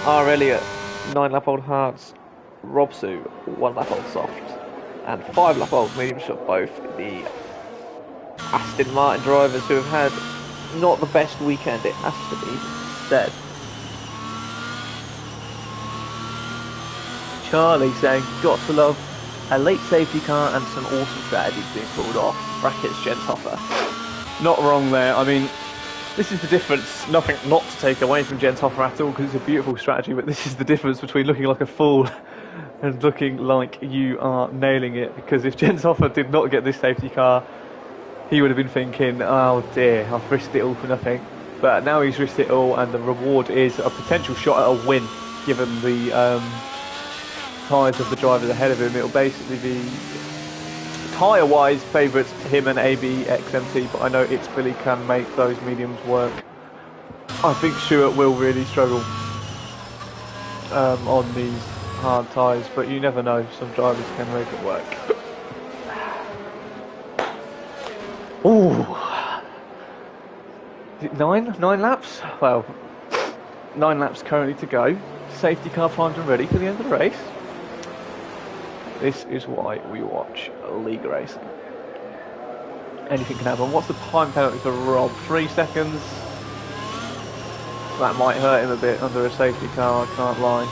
R. Elliott, 9-lap old hards. Robsu, 1-lap old soft. And 5-lap old medium shot, both the Aston Martin drivers who have had not the best weekend it has to be said. Charlie saying, got to love a late safety car and some awesome strategies being pulled off. Brackets Jens Hoffer. Not wrong there. I mean, this is the difference. Nothing not to take away from Jens Hoffer at all, because it's a beautiful strategy, but this is the difference between looking like a fool and looking like you are nailing it. Because if Jens Hoffer did not get this safety car, he would have been thinking, oh dear, I've risked it all for nothing. But now he's risked it all, and the reward is a potential shot at a win, given the tyres of the drivers ahead of him. It'll basically be tyre-wise favourites him and AB XMT, but I know It's Billy can make those mediums work. I think Stewart will really struggle on these hard tyres, but you never know, some drivers can make it work. Ooh, nine laps? Well, 9 laps currently to go. Safety car primed and ready for the end of the race. This is why we watch league racing. Anything can happen. What's the time penalty for Rob? 3 seconds? That might hurt him a bit under a safety car, I can't lie.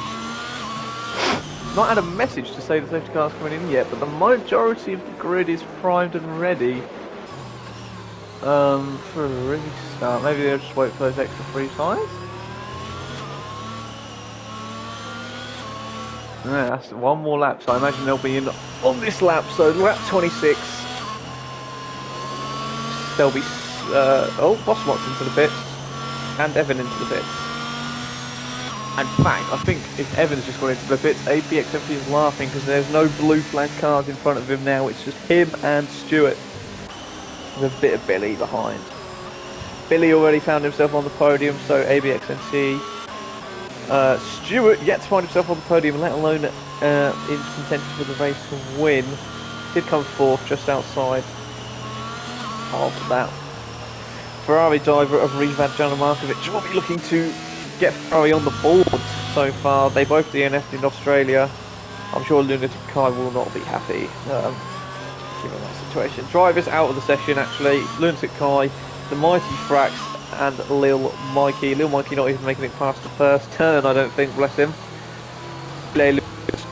Not had a message to say the safety car's coming in yet, but the majority of the grid is primed and ready for a restart. Maybe they'll just wait for those extra 3 tyres? Yeah, that's 1 more lap, so I imagine they'll be in on this lap. So lap 26, there'll be Boss Watts into the pits and Evan into the pits. In fact, I think if Evan's just gone into the pits, APXMT is laughing because there's no blue flag cars in front of him now. It's just him and Stewart with a bit of Billy behind. Billy already found himself on the podium, so ABXMT. Stewart yet to find himself on the podium, let alone in contention for the race to win. Did come 4th, just outside of that. Ferrari driver of Rivad Janomarkovic will be looking to get Ferrari on the board so far. They both DNF'd in Australia. I'm sure Lunatic Kai will not be happy given that situation. Drivers out of the session actually. Lunatic Kai, the Mighty Frax, and Lil Mikey. Lil Mikey not even making it past the first turn, I don't think, bless him. Lil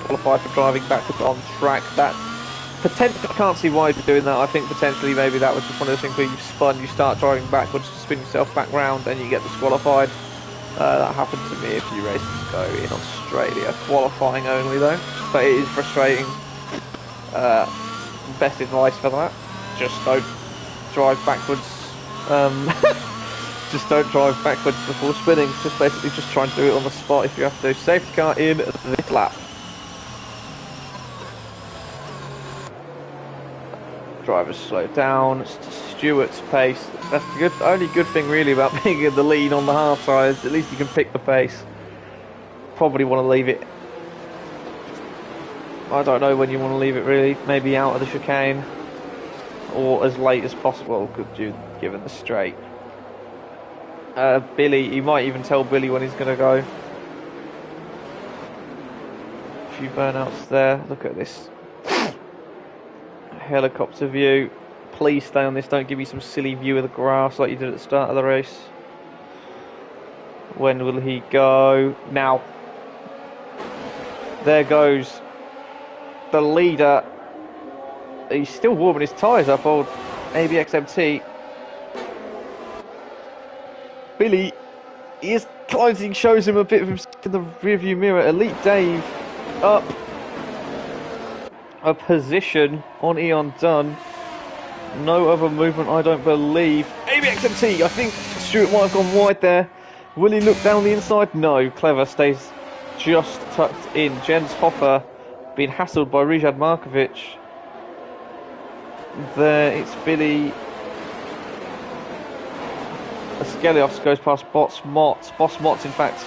qualified for driving backwards on track. That potentially, I can't see why he's doing that. I think potentially maybe that was just one of those things where you've spun, you start driving backwards to spin yourself back round and you get disqualified. That happened to me a few races ago in Australia. Qualifying only though, but it is frustrating. Best advice for that, just don't drive backwards. Just don't drive backwards before spinning. Just basically just try and do it on the spot if you have to. Safety car in this lap. Drivers slow down. Stewart's pace. That's the only good thing really about being in the lead on the hard tyres. At least you can pick the pace. Probably want to leave it. I don't know when you want to leave it really. Maybe out of the chicane, or as late as possible. Could you, given the straight? Billy, you might even tell Billy when he's going to go. A few burnouts there. Look at this helicopter view. Please stay on this. Don't give me some silly view of the grass like you did at the start of the race. When will he go? Now. There goes the leader. He's still warming his tyres up, old ABXMT. Billy, his clothing shows him a bit of himself in the rearview mirror. Elite Dave up a position on Eon Dunn. No other movement, I don't believe. ABXMT, I think Stewart might have gone wide there. Will he look down the inside? No, Clever stays just tucked in. Jens Hoffer being hassled by Rijad Markovic. There, it's Billy. Skelios goes past Boss Mott. Boss Mott's in fact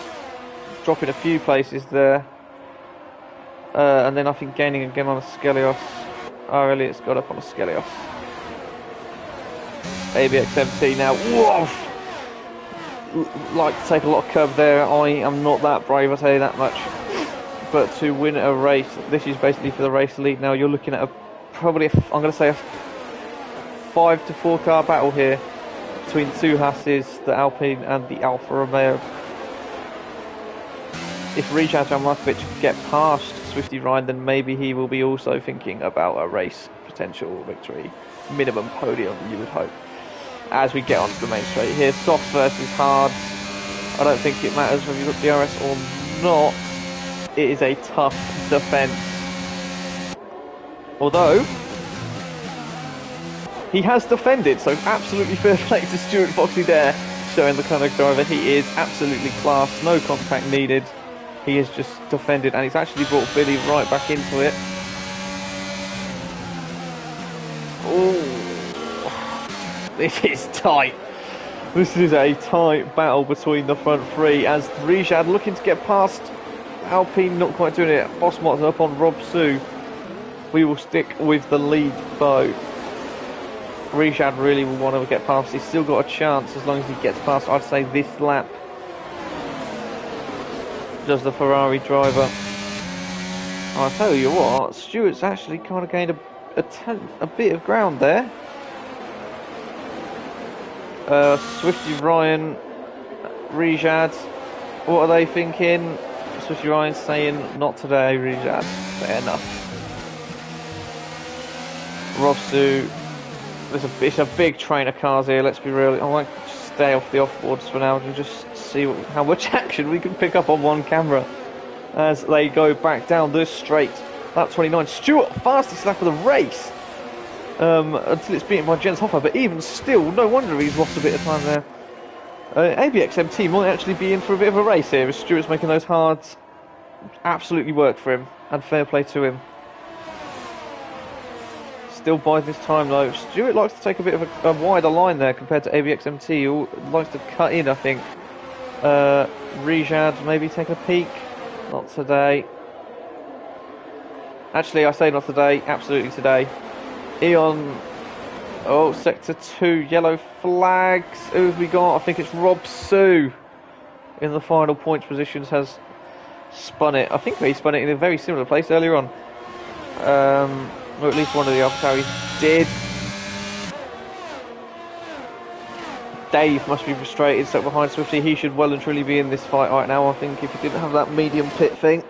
dropping a few places there. And then I think gaining again on a Skelios. Oh, Elliott's got up on a Skelios. ABXMT now. Whoa! Like to take a lot of curb there. I am not that brave, I'll tell you that much. But to win a race, this is basically for the race lead now. You're looking at I'm going to say a 5 to 4 car battle here between two Hasses, the Alpine and the Alfa Romeo. If Rijad Markovic can get past Swifty Ryan, then maybe he will be also thinking about a race potential victory, minimum podium, you would hope. As we get onto the main straight here, soft versus hard. I don't think it matters whether you've got DRS or not. It is a tough defence. Although he has defended, so absolutely fair play to Stuart Foxy there, showing the kind of driver he is. Absolutely class, no contact needed. He has just defended, and he's actually brought Billy right back into it. Oh, this is tight. This is a tight battle between the front three, as Rijad looking to get past Alpine, not quite doing it. Bosmot's up on Rob Sue. We will stick with the lead though. Rijad really will want to get past. He's still got a chance as long as he gets past, I'd say, this lap. Does the Ferrari driver. I'll tell you what, Stewart's actually kind of gained a bit of ground there. Swifty Ryan, Rijad, what are they thinking? Swifty Ryan saying, not today, Rijad. Fair enough. Robsu, it's a big train of cars here, let's be real. I might just stay off the offboards for now and just see how much action we can pick up on one camera as they go back down this straight. Lap 29, Stewart, fastest lap of the race until it's beaten by Jens Hoffer, but even still, no wonder he's lost a bit of time there. ABXMT might actually be in for a bit of a race here as Stewart's making those hards absolutely work for him, and fair play to him. Still by this time though, Stewart likes to take a bit of a wider line there compared to ABXMT, who likes to cut in, I think. Rijad maybe take a peek. Not today. Actually, I say not today, absolutely today. Eon, oh, sector 2, yellow flags. Who have we got? I think it's Rob Sue in the final points positions has spun it. I think he spun it in a very similar place earlier on. Or at least one of the AlphaTauris did. Dave must be frustrated, stuck behind Swifty. He should well and truly be in this fight right now, I think, if he didn't have that medium pit thing.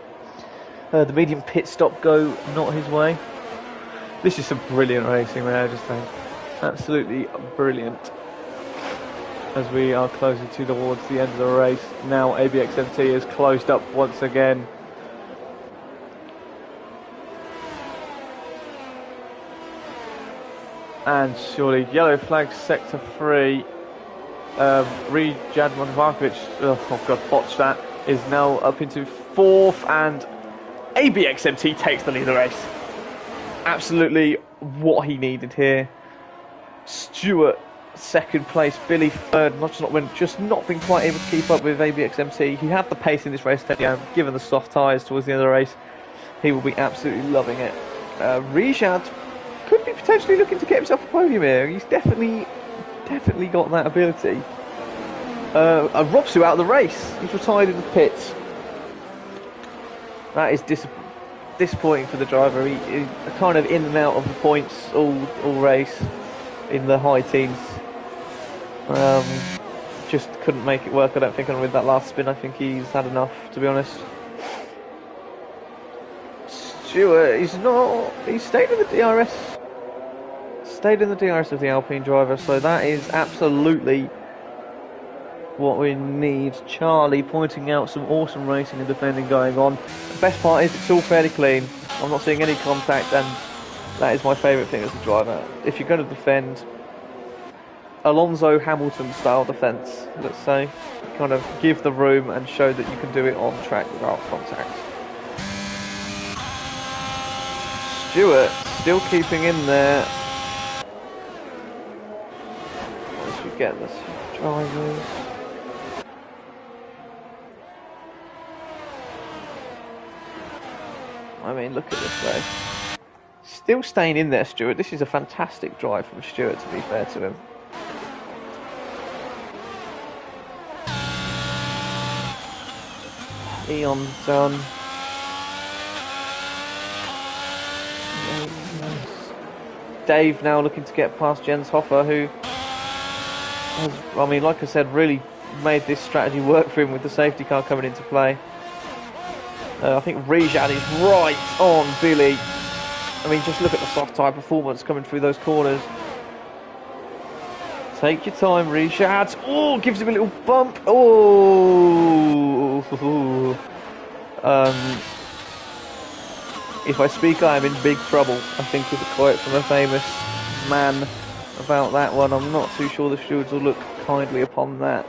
The medium pit stop go not his way. This is some brilliant racing, man, I just think. Absolutely brilliant. As we are closing towards the end of the race. Now ABXMT is closed up once again. And surely yellow flag sector 3. Rijad Markovic, oh god, botched that, is now up into 4th, and ABXMT takes the lead of the race. Absolutely what he needed here. Stewart, 2nd place, Billy 3rd, just not been quite able to keep up with ABXMT. He had the pace in this race, given the soft tyres towards the end of the race. He will be absolutely loving it. Rijad could be potentially looking to get himself a podium here. He's definitely got that ability. Robsu out of the race. He's retired in the pits. That is disappointing for the driver. He's kind of in and out of the points all race in the high teens. Just couldn't make it work, I don't think, and with that last spin I think he's had enough, to be honest. Stewart, he stayed in the DRS. Stayed in the DRS of the Alpine driver, so that is absolutely what we need. Charlie pointing out some awesome racing and defending going on. The best part is it's all fairly clean. I'm not seeing any contact, and that is my favourite thing as a driver. If you're going to defend, Alonso Hamilton style defence, let's say, kind of give the room and show that you can do it on track without contact. Stewart still keeping in there. Once we get the drivers. I mean, look at this race. Still staying in there, Stewart. This is a fantastic drive from Stewart, to be fair to him. Eon done. Dave now looking to get past Jens Hoffer, who has, I mean, like I said, really made this strategy work for him with the safety car coming into play. I think Rijad is right on Billy. I mean, just look at the soft tyre performance coming through those corners. Take your time, Rijad. Oh, gives him a little bump. Oh. If I speak, I am in big trouble. I think is a quote from a famous man about that one. I'm not too sure the stewards will look kindly upon that.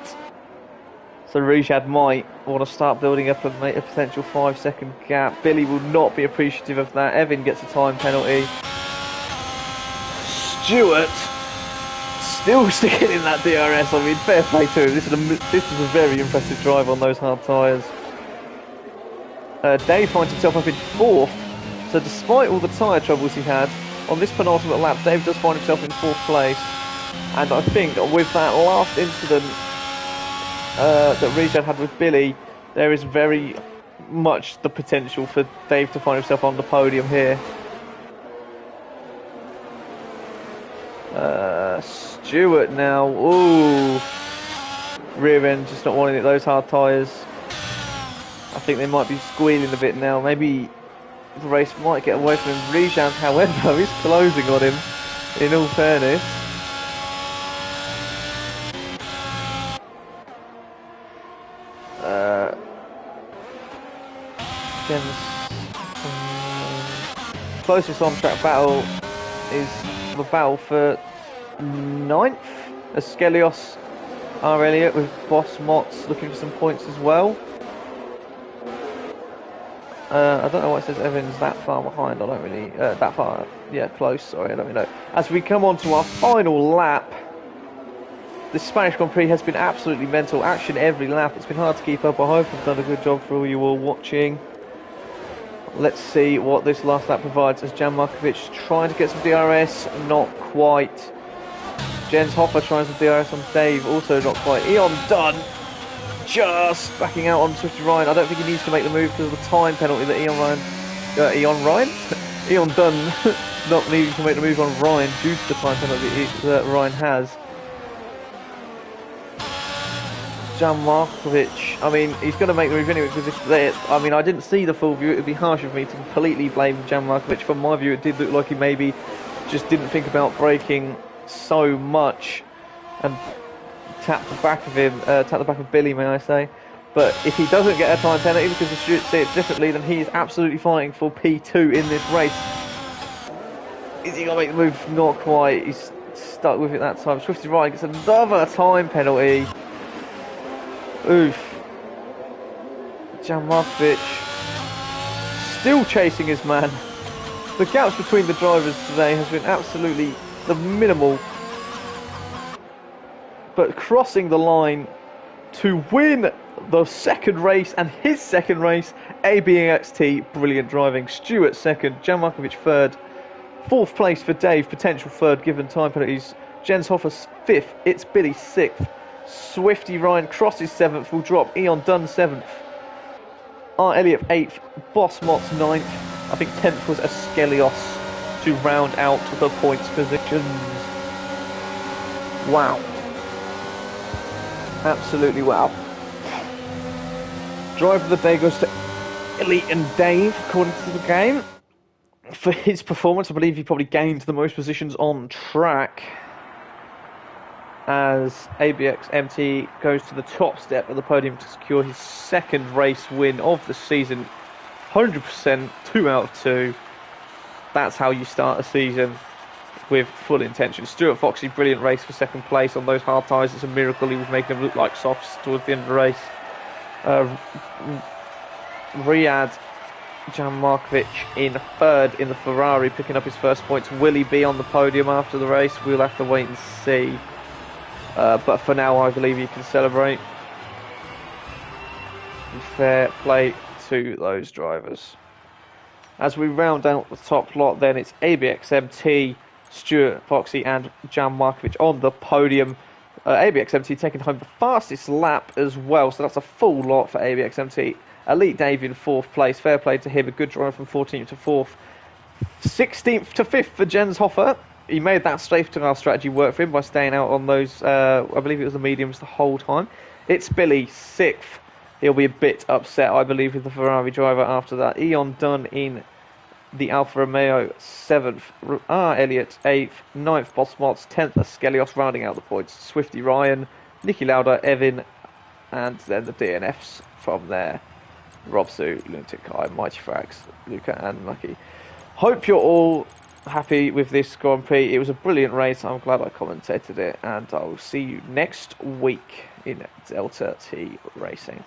So Rijad might want to start building up a potential 5-second gap. Billy will not be appreciative of that. Evan gets a time penalty. Stewart still sticking in that DRS. I mean, fair play to him. This is a very impressive drive on those hard tyres. Dave finds himself up in 4th. So despite all the tyre troubles he had, on this penultimate lap, Dave does find himself in 4th place. And I think with that last incident that Rijad had with Billy, there is very much the potential for Dave to find himself on the podium here. Stewart now, ooh, rear end just not wanting it, those hard tyres. I think they might be squealing a bit now. Maybe the race might get away from him. Rijad, however, is closing on him, in all fairness. Closest on-track battle is the battle for 9th. Skelios R. Elliott with Boss Motts looking for some points as well. I don't know why it says Evans that far behind. I don't really that far. Yeah, close. Sorry, I don't really know. As we come on to our final lap, the Spanish Grand Prix has been absolutely mental. Action every lap. It's been hard to keep up. I hope I've done a good job for all you all watching. Let's see what this last lap provides as Jan Markovic trying to get some DRS. Not quite. Jens Hoffer trying some DRS on Dave. Also not quite. Eon Dunn just backing out on Swifty Ryan. I don't think he needs to make the move because of the time penalty that Eon Dunn not needing to make the move on Ryan due to the time penalty that Ryan has. Jan Markovic, I mean, he's going to make the move anyway because I mean, I didn't see the full view. It would be harsh of me to completely blame Jan Markovic. From my view, it did look like he maybe just didn't think about braking so much and tapped the back of Billy, may I say. But if he doesn't get a time penalty because the stewards see it differently, then he is absolutely fighting for P2 in this race. Is he going to make the move? Not quite. He's stuck with it that time. Swifty Ryan gets another time penalty. Oof. Jan Markovic still chasing his man. The gaps between the drivers today has been absolutely minimal. But crossing the line to win the second race and his second race, ABXT, brilliant driving. Stewart second, Jan Markovic third. 4th place for Dave, potential third given time penalties. Jens Hoffer 5th, it's Billy 6th. Swifty Ryan crosses 7th, will drop. Eon Dunn 7th. R. Elliott 8th. Boss Motts 9th. I think 10th was Skelios to round out the points positions. Wow. Absolutely wow. Driver of the day goes to Elliott and Dave, according to the game. For his performance, I believe he probably gained the most positions on track. As ABX MT goes to the top step of the podium to secure his second race win of the season. 100%, 2 out of 2. That's how you start a season with full intention. Stuart Foxy, brilliant race for second place on those hard tyres. It's a miracle he was making them look like softs towards the end of the race. Riyadh Jan Markovic in third in the Ferrari, picking up his first points. Will he be on the podium after the race? We'll have to wait and see. But for now, I believe you can celebrate. Fair play to those drivers. As we round out the top lot, then it's ABXMT, Stuart Foxy and Jan Markovic on the podium. ABXMT taking home the fastest lap as well, so that's a full lot for ABXMT. Elite Dave in 4th place, fair play to him, a good drive from 14th to 4th. 16th to 5th for Jens Hoffer. he made that safety car strategy work for him by staying out on those, I believe it was the mediums the whole time. It's Billy, 6th. He'll be a bit upset, I believe, with the Ferrari driver after that. Eon Dunn in the Alfa Romeo, 7th. Elliott, 8th. 9th, Bosmots. 10th, Askelios, rounding out the points. Swifty Ryan, Nicky Lauda, Evan, and then the DNFs from there. Rob Sue, Lunatic Kai, Mighty Frags, Luca, and Lucky. Hope you're all happy with this Grand Prix. It was a brilliant race. I'm glad I commentated it, and I'll see you next week in Delta T Racing.